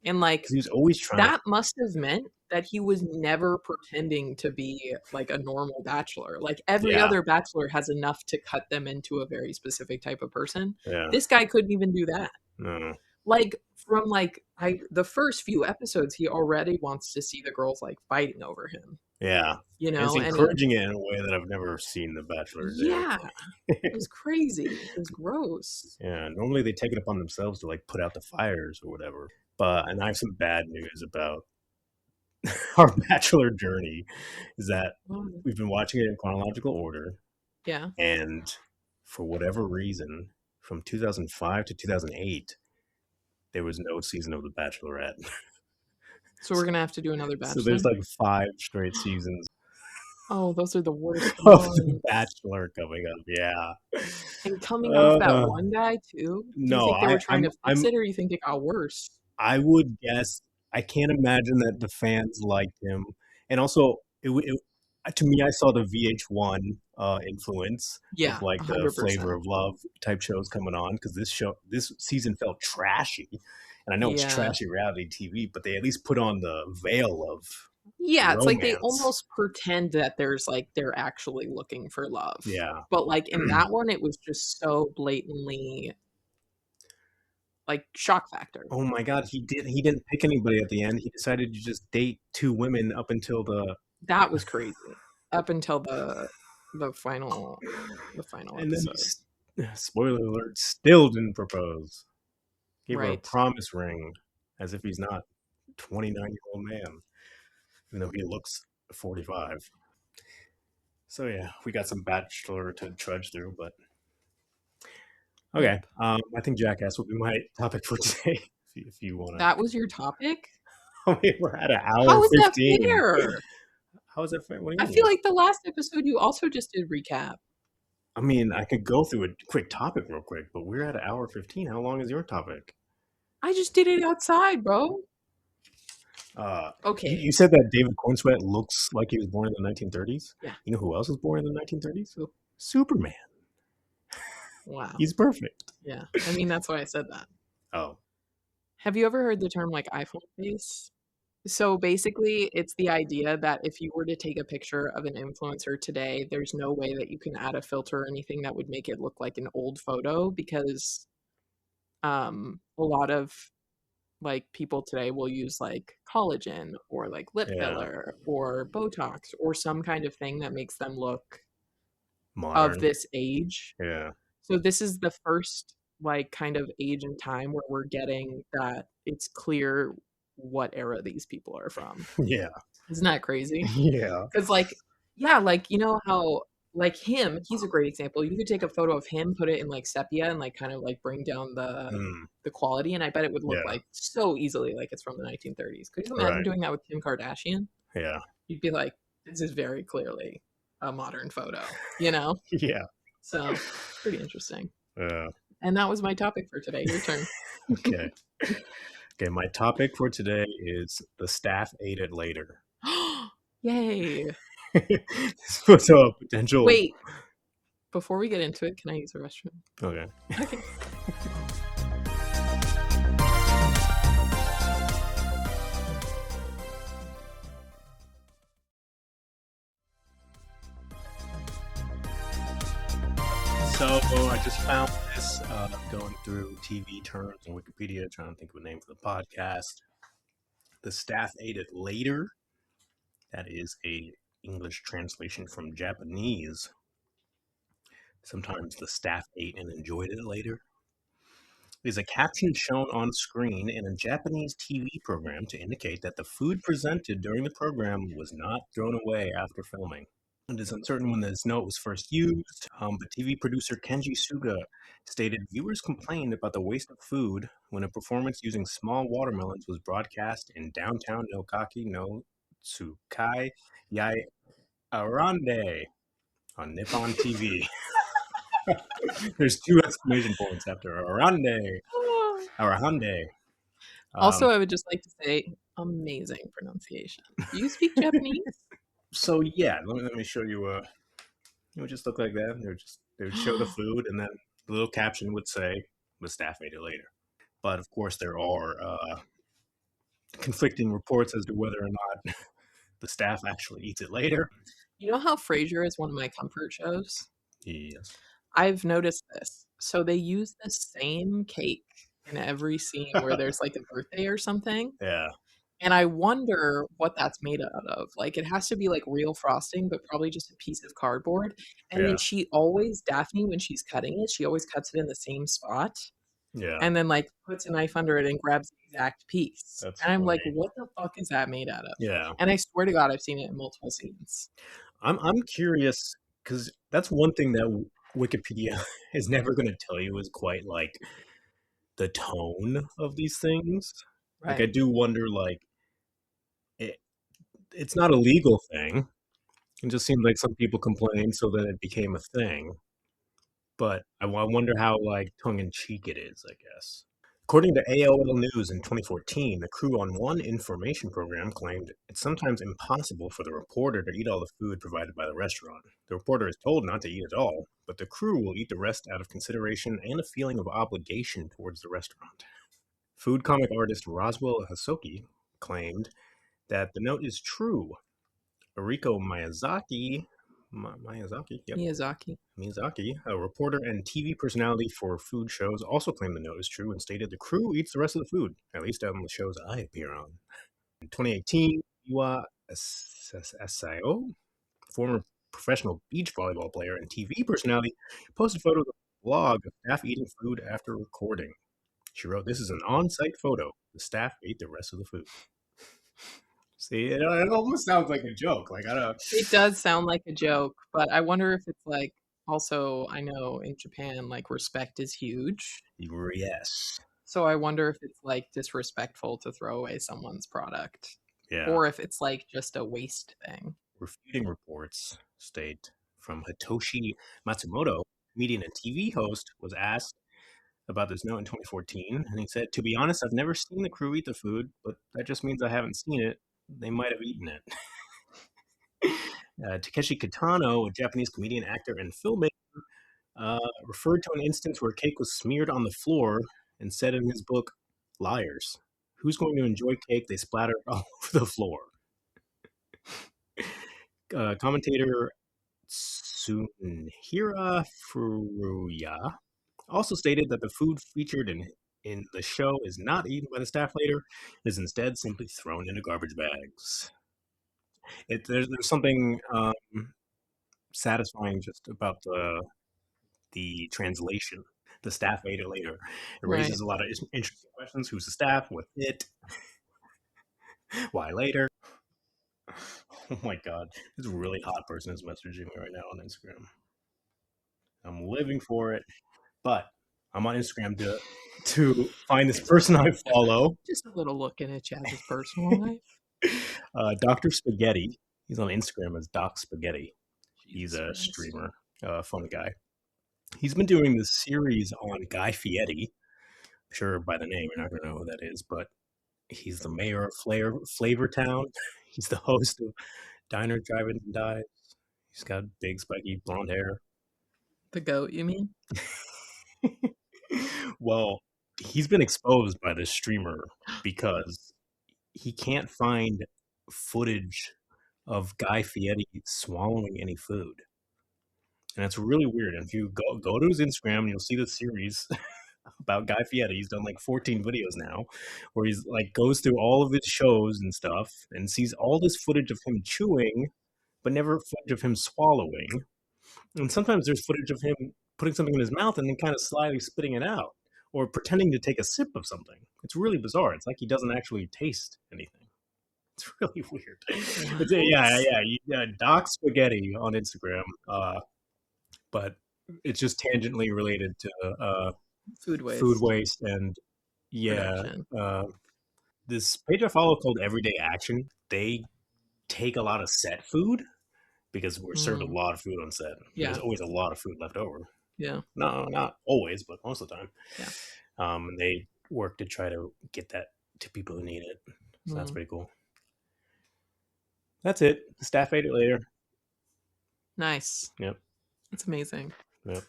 And like, he was always trying. That must have meant that he was never pretending to be like a normal bachelor. Like, every other bachelor has enough to cut them into a very specific type of person. Yeah. This guy couldn't even do that. No. Like, from like the first few episodes, he already wants to see the girls like fighting over him. Yeah. You know, and he's encouraging it in a way that I've never seen the Bachelor do. Yeah. It was crazy. It was gross. Yeah. Normally they take it upon themselves to like put out the fires or whatever. And I have some bad news about our Bachelor journey is that we've been watching it in chronological order. Yeah. And for whatever reason, from 2005 to 2008, there was no season of The Bachelorette. So we're going to have to do another Bachelor? So there's like 5 straight seasons. Oh, those are the worst of The Bachelor coming up, yeah. And coming off that one guy, too? Do you think they were trying to fix it, or you think it got worse? I would guess. I can't imagine that the fans liked him. And also, to me, I saw the VH1 influence of like 100%. The Flavor of Love type shows coming on, because this season felt trashy. And I know it's trashy reality TV, but they at least put on the veil of Yeah, it's like they romance. almost pretend that they're actually looking for love. Yeah. But like in that one, it was just so blatantly like shock factor. Oh my God, he didn't pick anybody at the end. He decided to just date two women up until the That was crazy. Up until the final and then episode. spoiler alert, still didn't propose. Gave her a Right. promise ring as if he's not a 29-year-old man, even though he looks 45. So yeah, we got some Bachelor to trudge through, but okay. I think Jackass will be my topic for today. If you want to, That was your topic? I mean, we're at an hour How is that 15. fair? How is that fair? What do I you mean? feel like the last episode you also just did recap. I mean, I could go through a quick topic real quick, but we're at an hour 15. How long is your topic? I just did it outside, bro. Okay. You said that David Cornsweat looks like he was born in the 1930s? Yeah. You know who else was born in the 1930s? Who? Superman. Wow. He's perfect. Yeah. I mean, that's why I said that. Oh. Have you ever heard the term like iPhone face? So basically, it's the idea that if you were to take a picture of an influencer today, there's no way that you can add a filter or anything that would make it look like an old photo because a lot of like people today will use like collagen or like lip filler or Botox or some kind of thing that makes them look modern of this age. Yeah. So this is the first like kind of age and time where we're getting that it's clear what era these people are from. Yeah. Isn't that crazy? Yeah. Because like, yeah, like you know how like him, he's a great example. You could take a photo of him, put it in like sepia and like kind of like bring down the quality, and I bet it would look like so easily like it's from the 1930s. Could you imagine doing that with Kim Kardashian? Yeah. You'd be like, this is very clearly a modern photo, you know? Yeah. So pretty interesting. Yeah. And that was my topic for today. Your turn. Okay. Okay, my topic for today is the staff ate it later. Yay. This was a potential. Wait. Before we get into it, can I use the restroom? Okay. Okay. So I just found this going through TV terms and Wikipedia, trying to think of a name for the podcast. The staff ate it later. That is a English translation from Japanese. Sometimes the staff ate and enjoyed it later. Is a caption shown on screen in a Japanese TV program to indicate that the food presented during the program was not thrown away after filming. It is uncertain when this note was first used, but TV producer Kenji Suga stated viewers complained about the waste of food when a performance using small watermelons was broadcast in downtown Nokaki no Tsukai Yai Arande on Nippon TV. There's two exclamation points after Arande. Arahande. Also, I would just like to say, amazing pronunciation. Do you speak Japanese? So yeah, let me show you. It would just look like that. They would show the food, and then the little caption would say, "The staff ate it later." But of course, there are conflicting reports as to whether or not the staff actually eats it later. You know how Frasier is one of my comfort shows? Yes. I've noticed this. So they use the same cake in every scene where there's like a birthday or something. Yeah. And I wonder what that's made out of. Like, it has to be like real frosting, but probably just a piece of cardboard. And then Daphne, when she's cutting it, she always cuts it in the same spot. Yeah. And then like puts a knife under it and grabs the exact piece. That's and I'm funny. like, what the fuck is that made out of? Yeah. And I swear to God, I've seen it in multiple scenes. I'm curious because that's one thing that Wikipedia is never going to tell you is quite like the tone of these things. Right. Like I do wonder, like it's not a legal thing. It just seems like some people complained, so that it became a thing. But I wonder how like tongue-in-cheek it is, I guess. According to AOL News in 2014, the crew on one information program claimed it's sometimes impossible for the reporter to eat all the food provided by the restaurant. The reporter is told not to eat it all, but the crew will eat the rest out of consideration and a feeling of obligation towards the restaurant. Food comic artist Roswell Hasoki claimed that the note is true. Eriko Miyazaki, Miyazaki, a reporter and TV personality for food shows, also claimed the note is true and stated the crew eats the rest of the food, at least on the shows I appear on. In 2018, Iwa Asayo, former professional beach volleyball player and TV personality, posted photos of a vlog of staff eating food after recording. She wrote, "This is an on-site photo. The staff ate the rest of the food." See, it almost sounds like a joke. Like, I don't. It does sound like a joke, but I wonder if it's like, also, I know in Japan, like, respect is huge. Yes. So I wonder if it's like disrespectful to throw away someone's product. Yeah. Or if it's like just a waste thing. Refuting reports state from Hitoshi Matsumoto, comedian and TV host, was asked about this note in 2014, and he said, "To be honest, I've never seen the crew eat the food, but that just means I haven't seen it. They might have eaten it." Takeshi Kitano, a Japanese comedian, actor, and filmmaker, referred to an instance where cake was smeared on the floor and said in his book, "Liars. Who's going to enjoy cake they splattered all over the floor?" Commentator Tsunehira Furuya also stated that the food featured in the show is not eaten by the staff later, is instead simply thrown into garbage bags. There's something satisfying just about the translation. The staff ate it later. It raises a lot of interesting questions. Who's the staff? What's it? Why later? Oh my god. This really hot person is messaging me right now on Instagram. I'm living for it. But I'm on Instagram to find this person I follow. Just a little look into Chaz's personal life. Dr. Spaghetti. He's on Instagram as Doc Spaghetti. He's a streamer, funny guy. He's been doing this series on Guy Fieri. I'm sure by the name you're not going to know who that is, but he's the mayor of Flavortown. He's the host of Diner, Drive-In, and Dives. He's got big, spiky blonde hair. The goat, you mean? Well, he's been exposed by this streamer because he can't find footage of Guy Fieri swallowing any food. And it's really weird. And if you go to his Instagram, you'll see the series about Guy Fieri. He's done like 14 videos now where he's like goes through all of his shows and stuff and sees all this footage of him chewing, but never footage of him swallowing. And sometimes there's footage of him putting something in his mouth and then kind of slyly spitting it out or pretending to take a sip of something. It's really bizarre. It's like he doesn't actually taste anything. It's really weird. Yeah. Doc Spaghetti on Instagram. But it's just tangentially related to food waste and this page I follow called Everyday Action. They take a lot of set food because we're served a lot of food on set. Yeah. There's always a lot of food left over. Yeah. No, not always, but most of the time. Yeah. And they work to try to get that to people who need it. So that's pretty cool. That's it. The staff ate it later. Nice. Yep. That's amazing. Yep.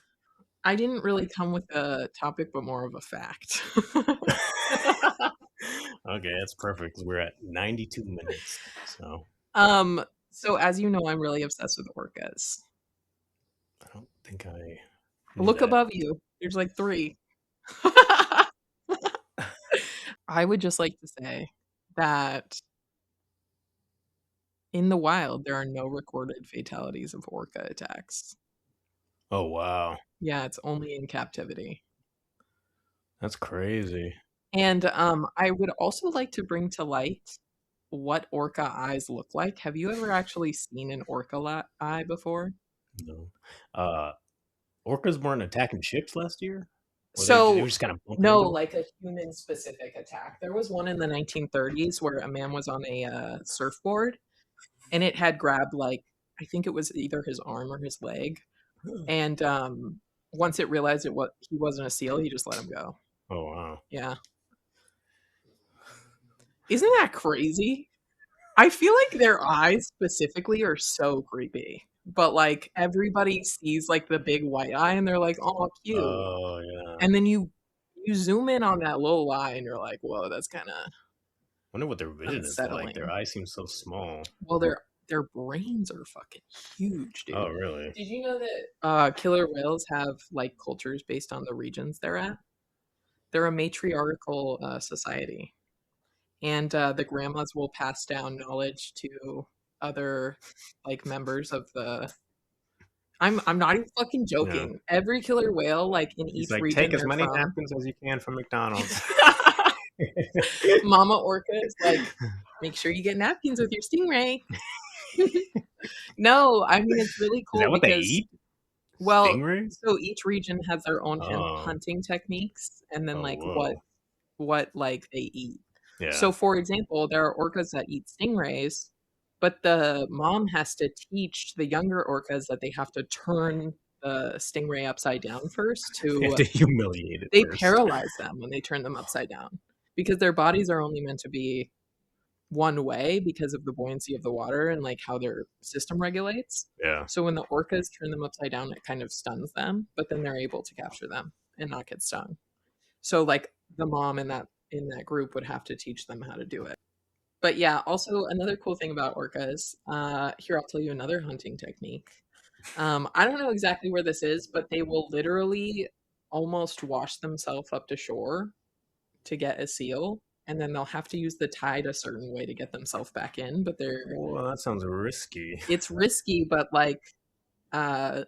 I didn't really come with a topic, but more of a fact. Okay, that's perfect. We're at 92 minutes. So as you know, I'm really obsessed with orcas. I don't think I look above you. There's like 3. I would just like to say that in the wild, there are no recorded fatalities of orca attacks. Oh, wow. Yeah, it's only in captivity. That's crazy. And I would also like to bring to light what orca eyes look like. Have you ever actually seen an orca eye before? No. Orcas weren't attacking ships last year? So, they were just kind of like a human-specific attack. There was one in the 1930s where a man was on a surfboard, and it had grabbed, like, I think it was either his arm or his leg. And once it realized he wasn't a seal, he just let him go. Oh, wow. Yeah. Isn't that crazy? I feel like their eyes specifically are so creepy. But, like, everybody sees, like, the big white eye, and they're like, oh, cute. Oh, yeah. And then you zoom in on that little eye, and you're like, whoa, that's kind of... wonder what their vision is like. unsettling. Their eyes seem so small. Well, their brains are fucking huge, dude. Oh, really? Did you know that killer whales have like cultures based on the regions they're at? They're a matriarchal society, and the grandmas will pass down knowledge to other like members of the. I'm not even fucking joking. Yeah. Every killer whale, like in He's each like, region take as they're many from, napkins as you can from McDonald's. Mama Orca is like, make sure you get napkins with your stingray. No, I mean it's really cool Is that what because they eat? well, Stingrays? so each region has their own Oh. hunting techniques, and then Oh, like whoa. what like they eat. Yeah. So, for example, there are orcas that eat stingrays, but the mom has to teach the younger orcas that they have to turn the stingray upside down first They have to humiliate it they first. paralyze them when they turn them upside down because their bodies are only meant to be one way because of the buoyancy of the water and like how their system regulates. Yeah. So when the orcas turn them upside down, it kind of stuns them, but then they're able to capture them and not get stung. So like the mom in that group would have to teach them how to do it. But yeah, also another cool thing about orcas, here I'll tell you another hunting technique. I don't know exactly where this is, but they will literally almost wash themselves up to shore to get a seal, and then they'll have to use the tide a certain way to get themselves back in. But Well, that sounds risky. it's risky, but like that's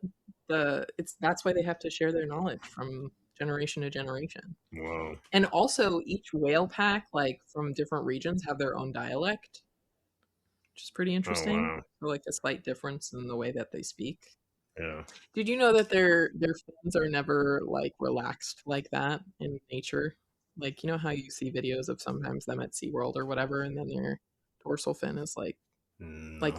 why they have to share their knowledge from generation to generation. Whoa. And also each whale pack, like from different regions, have their own dialect, which is pretty interesting. Oh, wow. So, like a slight difference in the way that they speak. Yeah. Did you know that their fins are never like relaxed like that in nature? Like, you know how you see videos of sometimes them at SeaWorld or whatever, and then their dorsal fin is like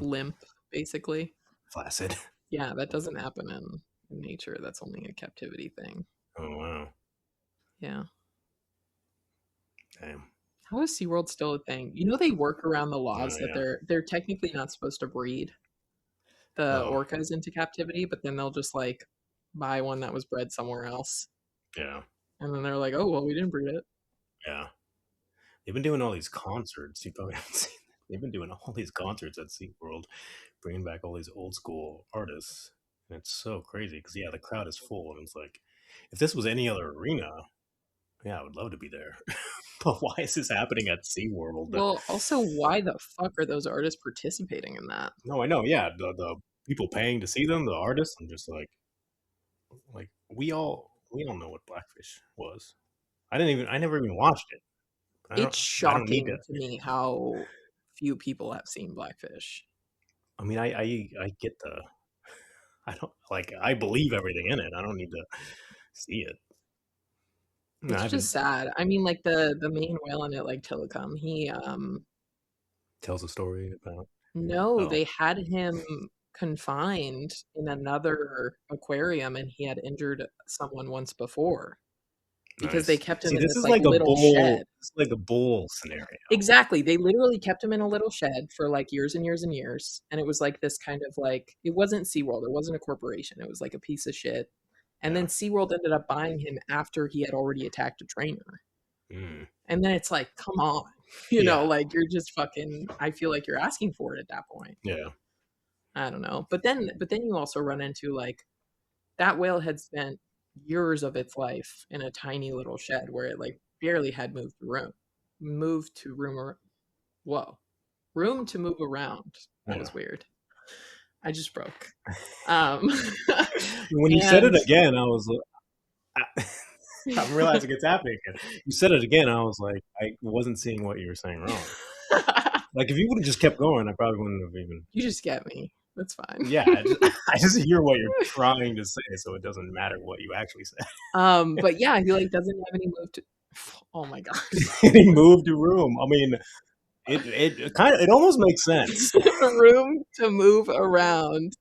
limp, basically. Flaccid. Yeah, that doesn't happen in nature. That's only a captivity thing. Oh, wow. Yeah. Damn. How is SeaWorld still a thing? You know they work around the laws that yeah. they're technically not supposed to breed the orcas into captivity, but then they'll just like buy one that was bred somewhere else. Yeah. And then they're like, oh, well, we didn't breed it. Yeah. They've been doing all these concerts. You probably haven't seen that. They've been doing all these concerts at SeaWorld, bringing back all these old school artists. And it's so crazy because, yeah, the crowd is full. And it's like, if this was any other arena, yeah, I would love to be there. But why is this happening at SeaWorld? Well, also, why the fuck are those artists participating in that? No, I know. Yeah, the people paying to see them, the artists. I'm just like we all know what Blackfish was. I never even watched it. It's shocking to me how few people have seen Blackfish. I mean, I get I believe everything in it. I don't need to see it. It's just sad. I mean, like the main whale in it, like Tillicum, he tells a story about. No, they had him confined in another aquarium, and he had injured someone once before. Because they kept him in this like little shed. It's like a bull scenario. Exactly. They literally kept him in a little shed for like years and years and years. And it was like this kind of like, it wasn't SeaWorld. It wasn't a corporation. It was like a piece of shit. And then SeaWorld ended up buying him after he had already attacked a trainer. And then it's like, come on. You know, like you're just fucking, I feel like you're asking for it at that point. Yeah. I don't know. But then you also run into like, that whale had spent years of its life in a tiny little shed where it like barely had room to move around. That was weird. I just broke. When you said it again, I was like, I'm realizing it's happening again. You said it again, I was like, I wasn't seeing what you were saying wrong. Like if you would have just kept going, I probably wouldn't have even. You just get me. That's fine. Yeah, I just hear what you're trying to say, so it doesn't matter what you actually say. But yeah, he like doesn't have any move to. Oh my god. Any move to room. I mean, it almost makes sense. Room to move around,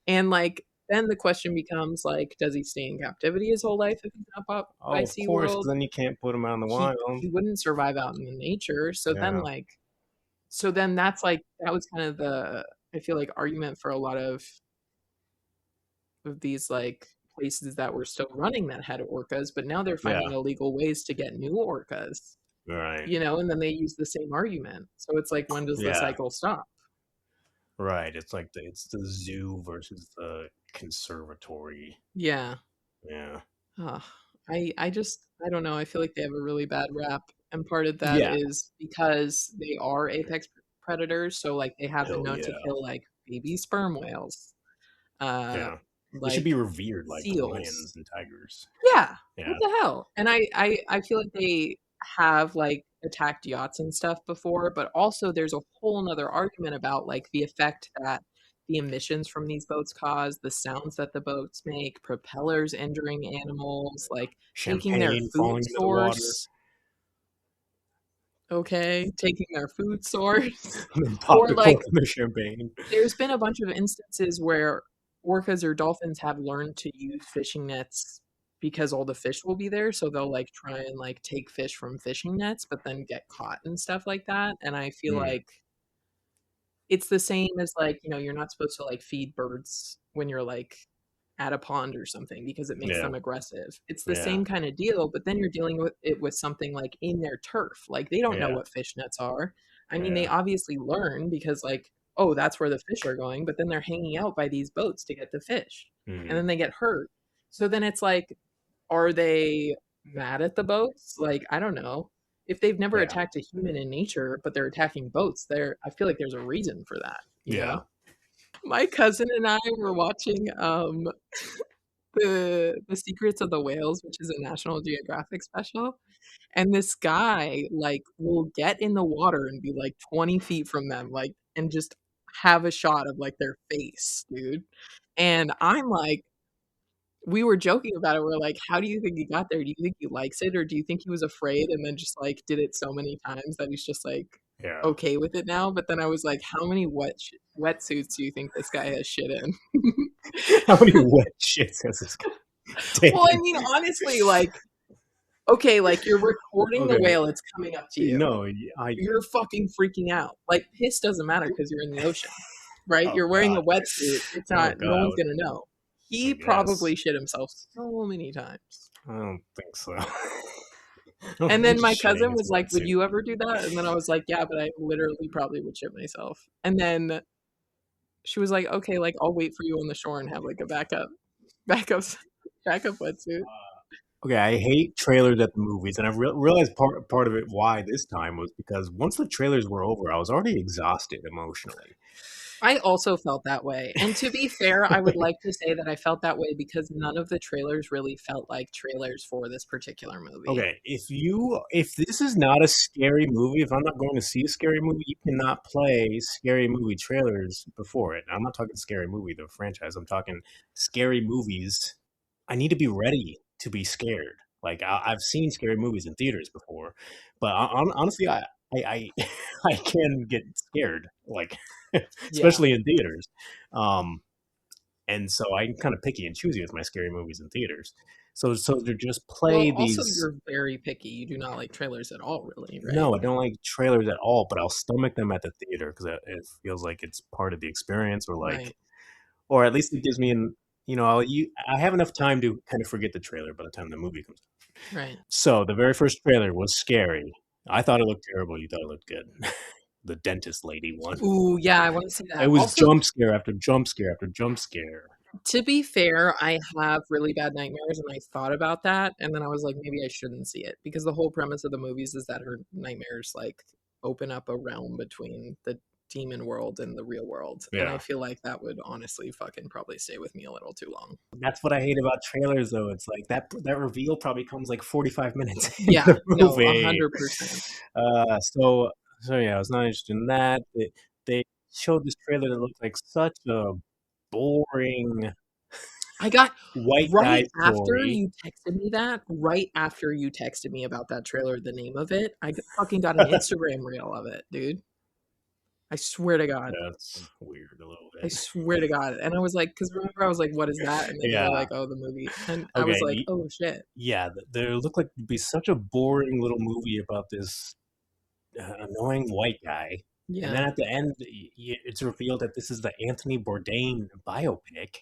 and like then the question becomes like, does he stay in captivity his whole life if he's not bought by SeaWorld? Of course, then you can't put him out in the wild. He wouldn't survive out in the nature. So then that's like that was kind of the. I feel like argument for a lot of these like places that were still running that had orcas, but now they're finding illegal ways to get new orcas. Right. And then they use the same argument. So it's like, when does the Yeah. cycle stop? Right. It's like it's the zoo versus the conservatory. Yeah. Yeah. Ugh. I don't know. I feel like they have a really bad rap. And part of that Yeah. is because they are apex predators. So, like, they have been Hell known to yeah. kill, like, baby sperm whales, uh, Yeah. They should like be revered like seals. lions and tigers. Yeah. Yeah. What the hell? And I feel like they have, like, attacked yachts and stuff before, but also there's a whole nother argument about, like, the effect that the emissions from these boats cause, the sounds that the boats make, propellers injuring animals, like, taking their Champagne food falling into the water. source. Okay, taking their food source. And then pop Or, the like, cork in the champagne. there's been a bunch of instances where orcas or dolphins have learned to use fishing nets because all the fish will be there, so they'll, like, try and, like, take fish from fishing nets, but then get caught and stuff like that, and I feel Mm. like it's the same as, like, you're not supposed to, like, feed birds when you're, like, at a pond or something because it makes Yeah. them aggressive. It's the Yeah. same kind of deal, but then you're dealing with it with something, like, in their turf. Like, they don't know Yeah. what fish nets are. I mean, they Yeah. obviously learn because, like, oh, that's where the fish are going, but then they're hanging out by these boats to get the fish, and Mm. then they get hurt. So then it's like, are they mad at the boats? Like, I don't know. If they've never Yeah. attacked a human in nature, but they're attacking boats, I feel like there's a reason for that, you Yeah. know? My cousin and I were watching, the Secrets of the Whales, which is a National Geographic special, and this guy, like, will get in the water and be, like, 20 feet from them, like, and just have a shot of, like, their face, dude. And I'm like, we were joking about it. We're like, "How do you think he got there? Do you think he likes it, or do you think he was afraid and then just, like, did it so many times that he's just, like, Yeah. okay with it now?" But then I was like, "How many wetsuits do you think this guy has shit in?" How many wet shits has this guy taken? Well, I mean, honestly, like, okay, like, you're recording the Okay. whale, it's coming up to you. No, You're fucking freaking out. Like, piss doesn't matter because you're in the ocean, right? Oh, You're wearing a God. wetsuit. It's Oh, not. No one's God. gonna know. He I guess. probably shit himself so many times. I don't think so. And then my Shitting cousin his was like, "Would wetsuit. you ever do that?" And then I was like, "Yeah, but I literally probably would shit myself." And then she was like, "Okay, like, I'll wait for you on the shore and have, like, a backup wetsuit." Okay, I hate trailers at the movies, and I realized part of it why this time was because once the trailers were over, I was already exhausted emotionally. I also felt that way. And to be fair, I would like to say that I felt that way because none of the trailers really felt like trailers for this particular movie. Okay, if this is not a scary movie, if I'm not going to see a scary movie, you cannot play scary movie trailers before it. I'm not talking scary movie, the franchise. I'm talking scary movies. I need to be ready to be scared. Like I've seen scary movies in theaters before, but honestly, I I can get scared, like especially in theaters. And so I'm kind of picky and choosy with my scary movies in theaters. So to just play Well, also, these. you're very picky. You do not like trailers at all, really, right? No, I don't like trailers at all, but I'll stomach them at the theater because it feels like it's part of the experience, or like, Right. or at least it gives me I have enough time to kind of forget the trailer by the time the movie comes out. Right. So the very first trailer was scary. I thought it looked terrible. You thought it looked good. The dentist lady one. Ooh, yeah, I want to see that. It was Also, jump scare after jump scare after jump scare. to be fair, I have really bad nightmares, and I thought about that, and then I was like, maybe I shouldn't see it because the whole premise of the movies is that her nightmares, like, open up a realm between the demon world and the real world, and I Yeah. feel like that would honestly fucking probably stay with me a little too long. That's what I hate about trailers, though. It's like that reveal probably comes like 45 minutes in Yeah, the no, movie. 100%. So yeah, I was not interested in that. They showed this trailer that looked like such a boring I got white guy right after story. you texted me that, right after you texted me about that trailer, the name of it, I fucking got an Instagram reel of it, dude. I swear to God. That's weird a little I bit. swear to God. And I was like, because remember, I was like, what is that? And then you Yeah. were like, oh, the movie. And I was Okay. like, oh, shit. Yeah, there looked like it'd be such a boring little movie about this annoying white guy. And then Yeah. at the end, it's revealed that this is the Anthony Bourdain biopic.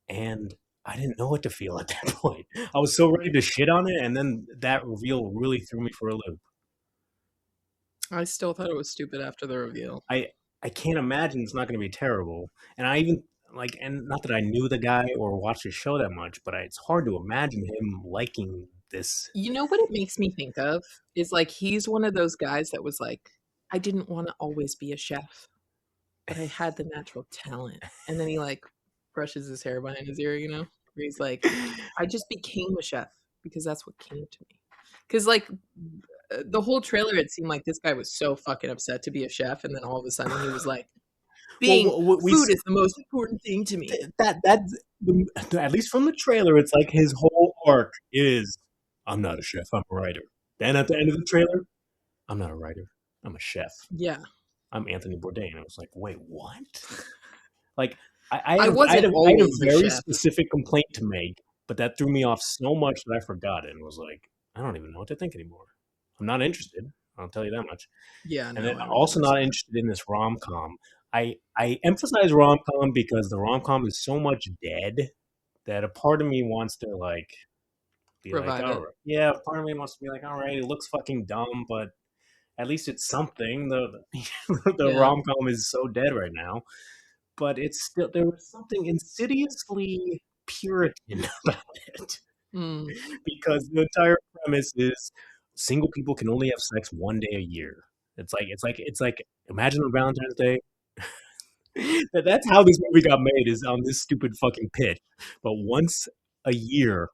And I didn't know what to feel at that point. I was so ready to shit on it, and then that reveal really threw me for a loop. I still thought it was stupid after the reveal. I can't imagine it's not going to be terrible. And I even like, and not that I knew the guy or watched the show that much, but it's hard to imagine him liking this. You know what it makes me think of is like he's one of those guys that was like, I didn't want to always be a chef, but I had the natural talent. And then he like brushes his hair behind his ear, you know? Where he's like, I just became a chef because that's what came to me. Because like the whole trailer, it seemed like this guy was so fucking upset to be a chef, and then all of a sudden he was like, being food is the most important thing to me. At least from the trailer, it's like his whole arc is, I'm not a chef, I'm a writer. Then at the end of the trailer, I'm not a writer, I'm a chef. Yeah. I'm Anthony Bourdain. And I was like, wait, what? Like, I had a very specific complaint to make, but that threw me off so much that I forgot it and was like, I don't even know what to think anymore. I'm not interested. I'll tell you that much. Yeah. And then I'm also not interested in this rom-com. I emphasize rom-com because the rom-com is so much dead that a part of me wants to like be revive like, it. Yeah, part of me wants to be like, all right, it looks fucking dumb, but at least it's something. The rom-com is so dead right now, but it's still, there was something insidiously Puritan about it. Because the entire premise is single people can only have sex one day a year. It's like imagine on Valentine's Day. That's how this movie got made, is on this stupid fucking pitch. But once a year,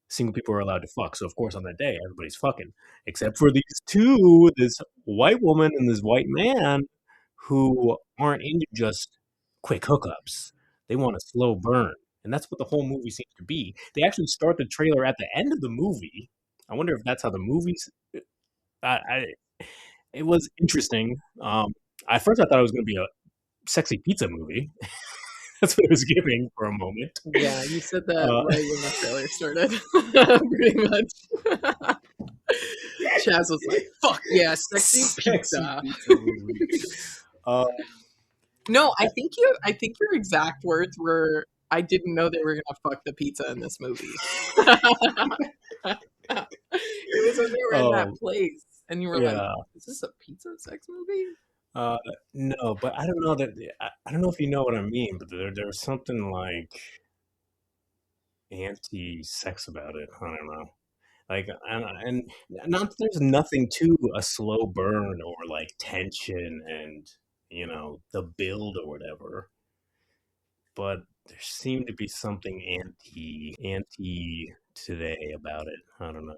single people are allowed to fuck. So of course on that day everybody's fucking, except for these two, this white woman and this white man, who aren't into just quick hookups. They want a slow burn. And that's what the whole movie seems to be. They actually start the trailer at the end of the movie. I wonder if that's how the movie's... it was interesting. At first I thought it was going to be a sexy pizza movie. That's what it was giving for a moment. Yeah, you said that right when the trailer started. Pretty much. Chaz was like, fuck yeah, sexy pizza. No, I think your exact words were, I didn't know they were gonna fuck the pizza in this movie. It was when they were in that place, and you were like, "Is this a pizza sex movie?" No, but I don't know that. I don't know if you know what I mean, but there's something like anti-sex about it. I don't know. Like, and not that there's nothing to a slow burn or like tension and, you know, the build or whatever, but there seemed to be something anti today about it. I don't know.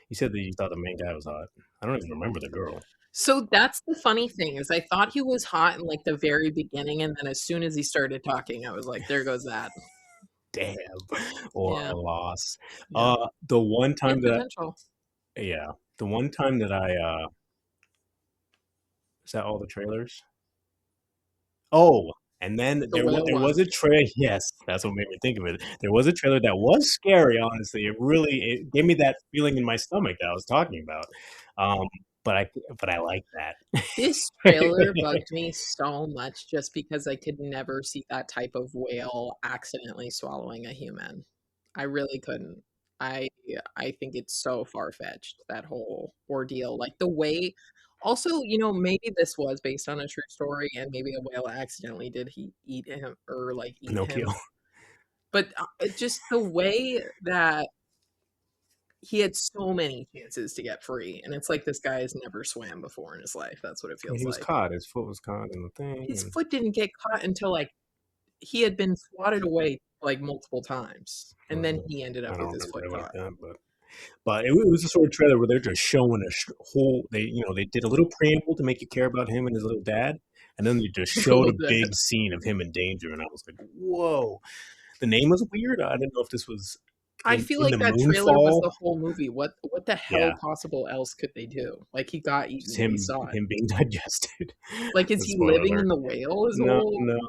You said that you thought the main guy was hot. I don't even remember the girl. So that's the funny thing, is I thought he was hot in like the very beginning, and then as soon as he started talking, I was like, there goes that. Damn. Or a loss. Yeah. The one time that I the one time that I is that all the trailers? Oh, and then there was a trailer. Yes, that's what made me think of it. There was a trailer that was scary, honestly. It gave me that feeling in my stomach that I was talking about. But I like that. This trailer bugged me so much just because I could never see that type of whale accidentally swallowing a human. I really couldn't. I think it's so far-fetched, that whole ordeal. Like the way, also, you know, maybe this was based on a true story, and maybe a whale accidentally did eat him, or like eat Pinocchio. him. But just the way that he had so many chances to get free, and it's like this guy has never swam before in his life. That's what it feels like. He was caught. His foot was caught in the thing. His foot didn't get caught until like he had been swatted away like multiple times, and then he ended up with his foot caught. But it was a sort of trailer where they're just showing a whole. They did a little preamble to make you care about him and his little dad, and then they just showed a big scene of him in danger, and I was like, whoa. The name was weird. I didn't know if this was. I feel like that trailer was the whole movie. What the hell possible else could they do? Like he got eaten. Him being digested. Like is he living in the whale? No,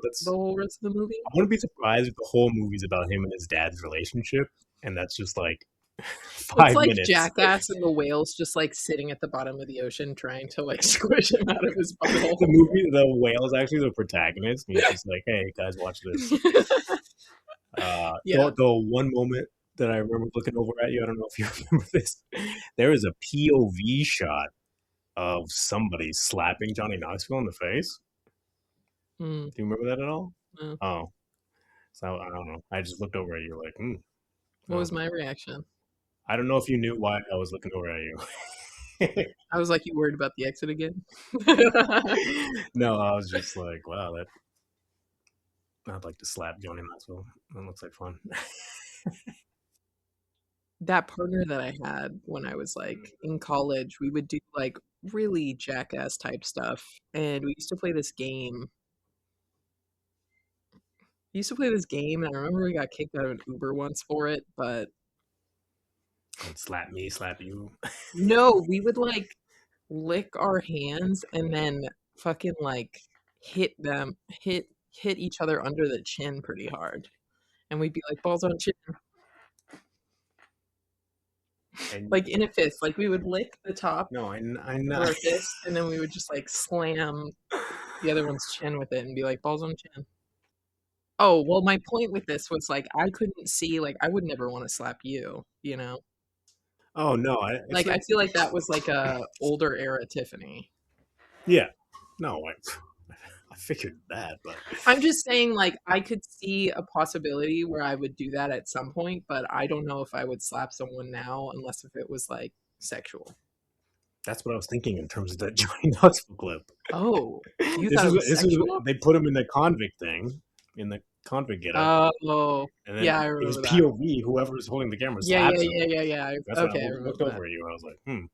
that's the whole rest of the movie. I wouldn't be surprised if the whole movie's about him and his dad's relationship, and that's just like 5 minutes. It's like Jackass and the whale's just like sitting at the bottom of the ocean trying to like squish him out of his butthole. The whale is actually the protagonist. And he's just like, hey guys, watch this. The one moment that I remember looking over at you, I don't know if you remember this, there is a POV shot of somebody slapping Johnny Knoxville in the face. Mm. Do you remember that at all? No. Oh, so I don't know. I just looked over at you like, What was my reaction? I don't know if you knew why I was looking over at you. I was like, you worried about the exit again? No, I was just like, wow, I'd like to slap Johnny Knoxville. That looks like fun. That partner that I had when I was like in college, we would do like really jackass type stuff, and we used to play this game. And I remember we got kicked out of an Uber once for it, but Slap me, slap you. no, we would like lick our hands and then fucking like hit each other under the chin pretty hard, and we'd be like balls on chin, And like in a fist. Like we would lick the top no, I'm of not. our fist, and then we would just like slam the other one's chin with it and be like balls on chin. Oh, well, my point with this was like I couldn't see, like I would never want to slap you, you know? Oh no, Like I feel like that was like a older era Tiffany. Yeah, no, I figured that, but I'm just saying, like I could see a possibility where I would do that at some point, but I don't know if I would slap someone now unless if it was like sexual. that's what I was thinking in terms of that Johnny Knoxville clip. Oh, you thought it was sexual? They put him in the convict thing, in the convict getup. Oh, And then yeah, I it was remember that. POV, whoever's holding the camera Yeah, slaps him. yeah. That's Okay, when I I remember looked that. over at you. I was like,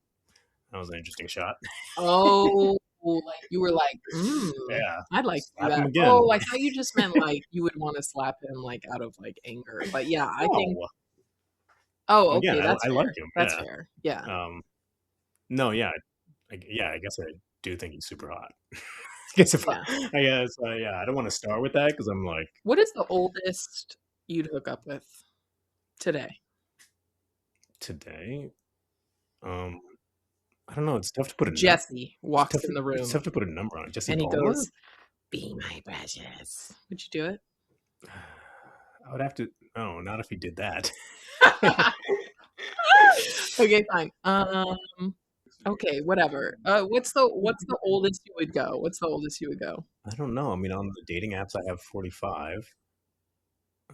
that was an interesting shot. Oh, like you were like, Yeah. I'd like to do Slap him that. again. Oh, I thought you just meant like you would want to slap him like out of like anger. But yeah, I think. No. Oh, Again, okay, that's I fair. like him. That's Yeah. fair. Yeah. No, yeah, I guess I do think he's super hot. I guess I don't want to start with that because I'm like, What is the oldest you'd hook up with today? today, I don't know. It's tough to put a Jesse walks in the room It's tough to put a number on it. Jesse and he Palmer? goes, "Be my precious." Would you do it? I would have to. No, not if he did that. Okay, fine. Okay, whatever. What's the oldest you would go? What's the oldest you would go? I don't know. I mean, on the dating apps, I have 45.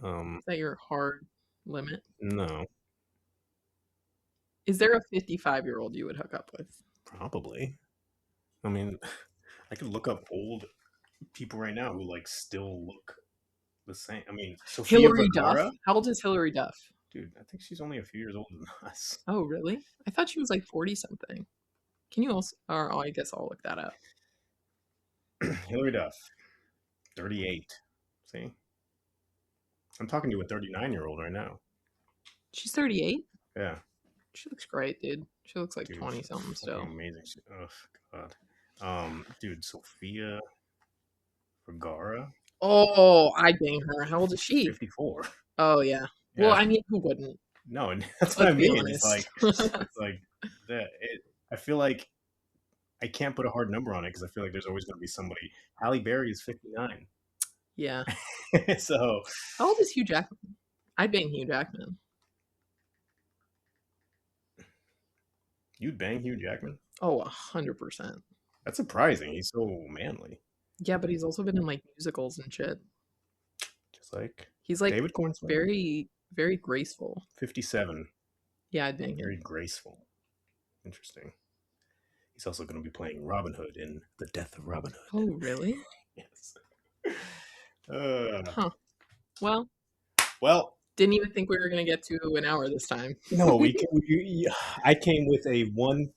Is that your hard limit? No, Is there a 55-year-old you would hook up with? probably. I mean, I could look up old people right now who like still look the same. I mean, Sofia Hillary Vergara? Duff? How old is Hillary Duff? Dude, I think she's only a few years older than us. Oh, really? I thought she was like 40 something. Can you also, or I guess I'll look that up. Hillary Duff, 38. See? I'm talking to a 39-year-old right now. She's 38? Yeah. She looks great, dude. She looks like 20 something fucking still. amazing. Oh, God. Dude, Sofia Vergara, Oh, I'd bang her. How old is she? 54. Oh, yeah. Well, I mean, who wouldn't? No, that's what I mean. It's like that. I feel like I can't put a hard number on it because I feel like there's always going to be somebody. Halle Berry is 59. Yeah. So how old is Hugh Jackman? I'd bang Hugh Jackman. You'd bang Hugh Jackman? Oh, 100%. That's surprising. He's so manly. Yeah, but he's also been in like musicals and shit. Just like he's like David Cornswell. Very, very graceful. 57. Yeah, I'd bang him. Very graceful. Interesting. He's also going to be playing Robin Hood in The Death of Robin Hood. Oh, really? Yes. Huh. Well, didn't even think we were going to get to an hour this time. No, I came with a one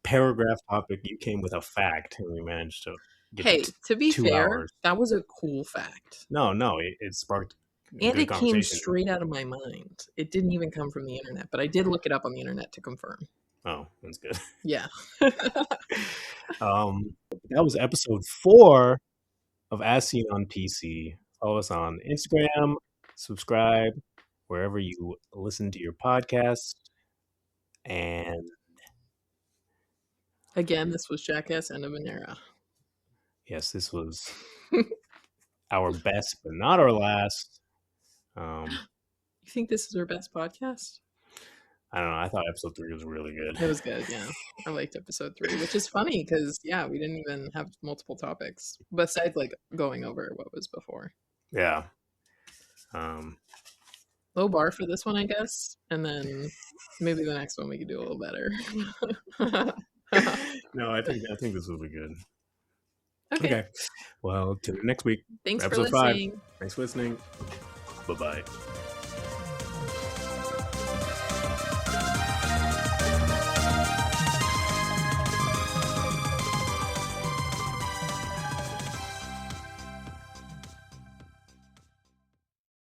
paragraph topic. You came with a fact, and we managed to get to be 2 fair, hours. that was a cool fact. No, it sparked and it came straight out of my mind. It didn't even come from the internet, but I did look it up on the internet to confirm. Oh, that's good. Yeah. That was episode 4 of As Seen on PC. Follow us on Instagram, subscribe wherever you listen to your podcast, and again, this was Jackass End of an Era. Yes, this was our best, but not our last. You think this is our best podcast? I don't know. I thought episode 3 was really good. It was good, yeah. I liked episode 3, which is funny because, yeah, we didn't even have multiple topics besides like going over what was before. Yeah. Low bar for this one, I guess, and then maybe the next one we could do a little better. No, I think this will be good. Okay. Well, till next week. Thanks for episode 5. listening. Thanks for listening. Bye-bye.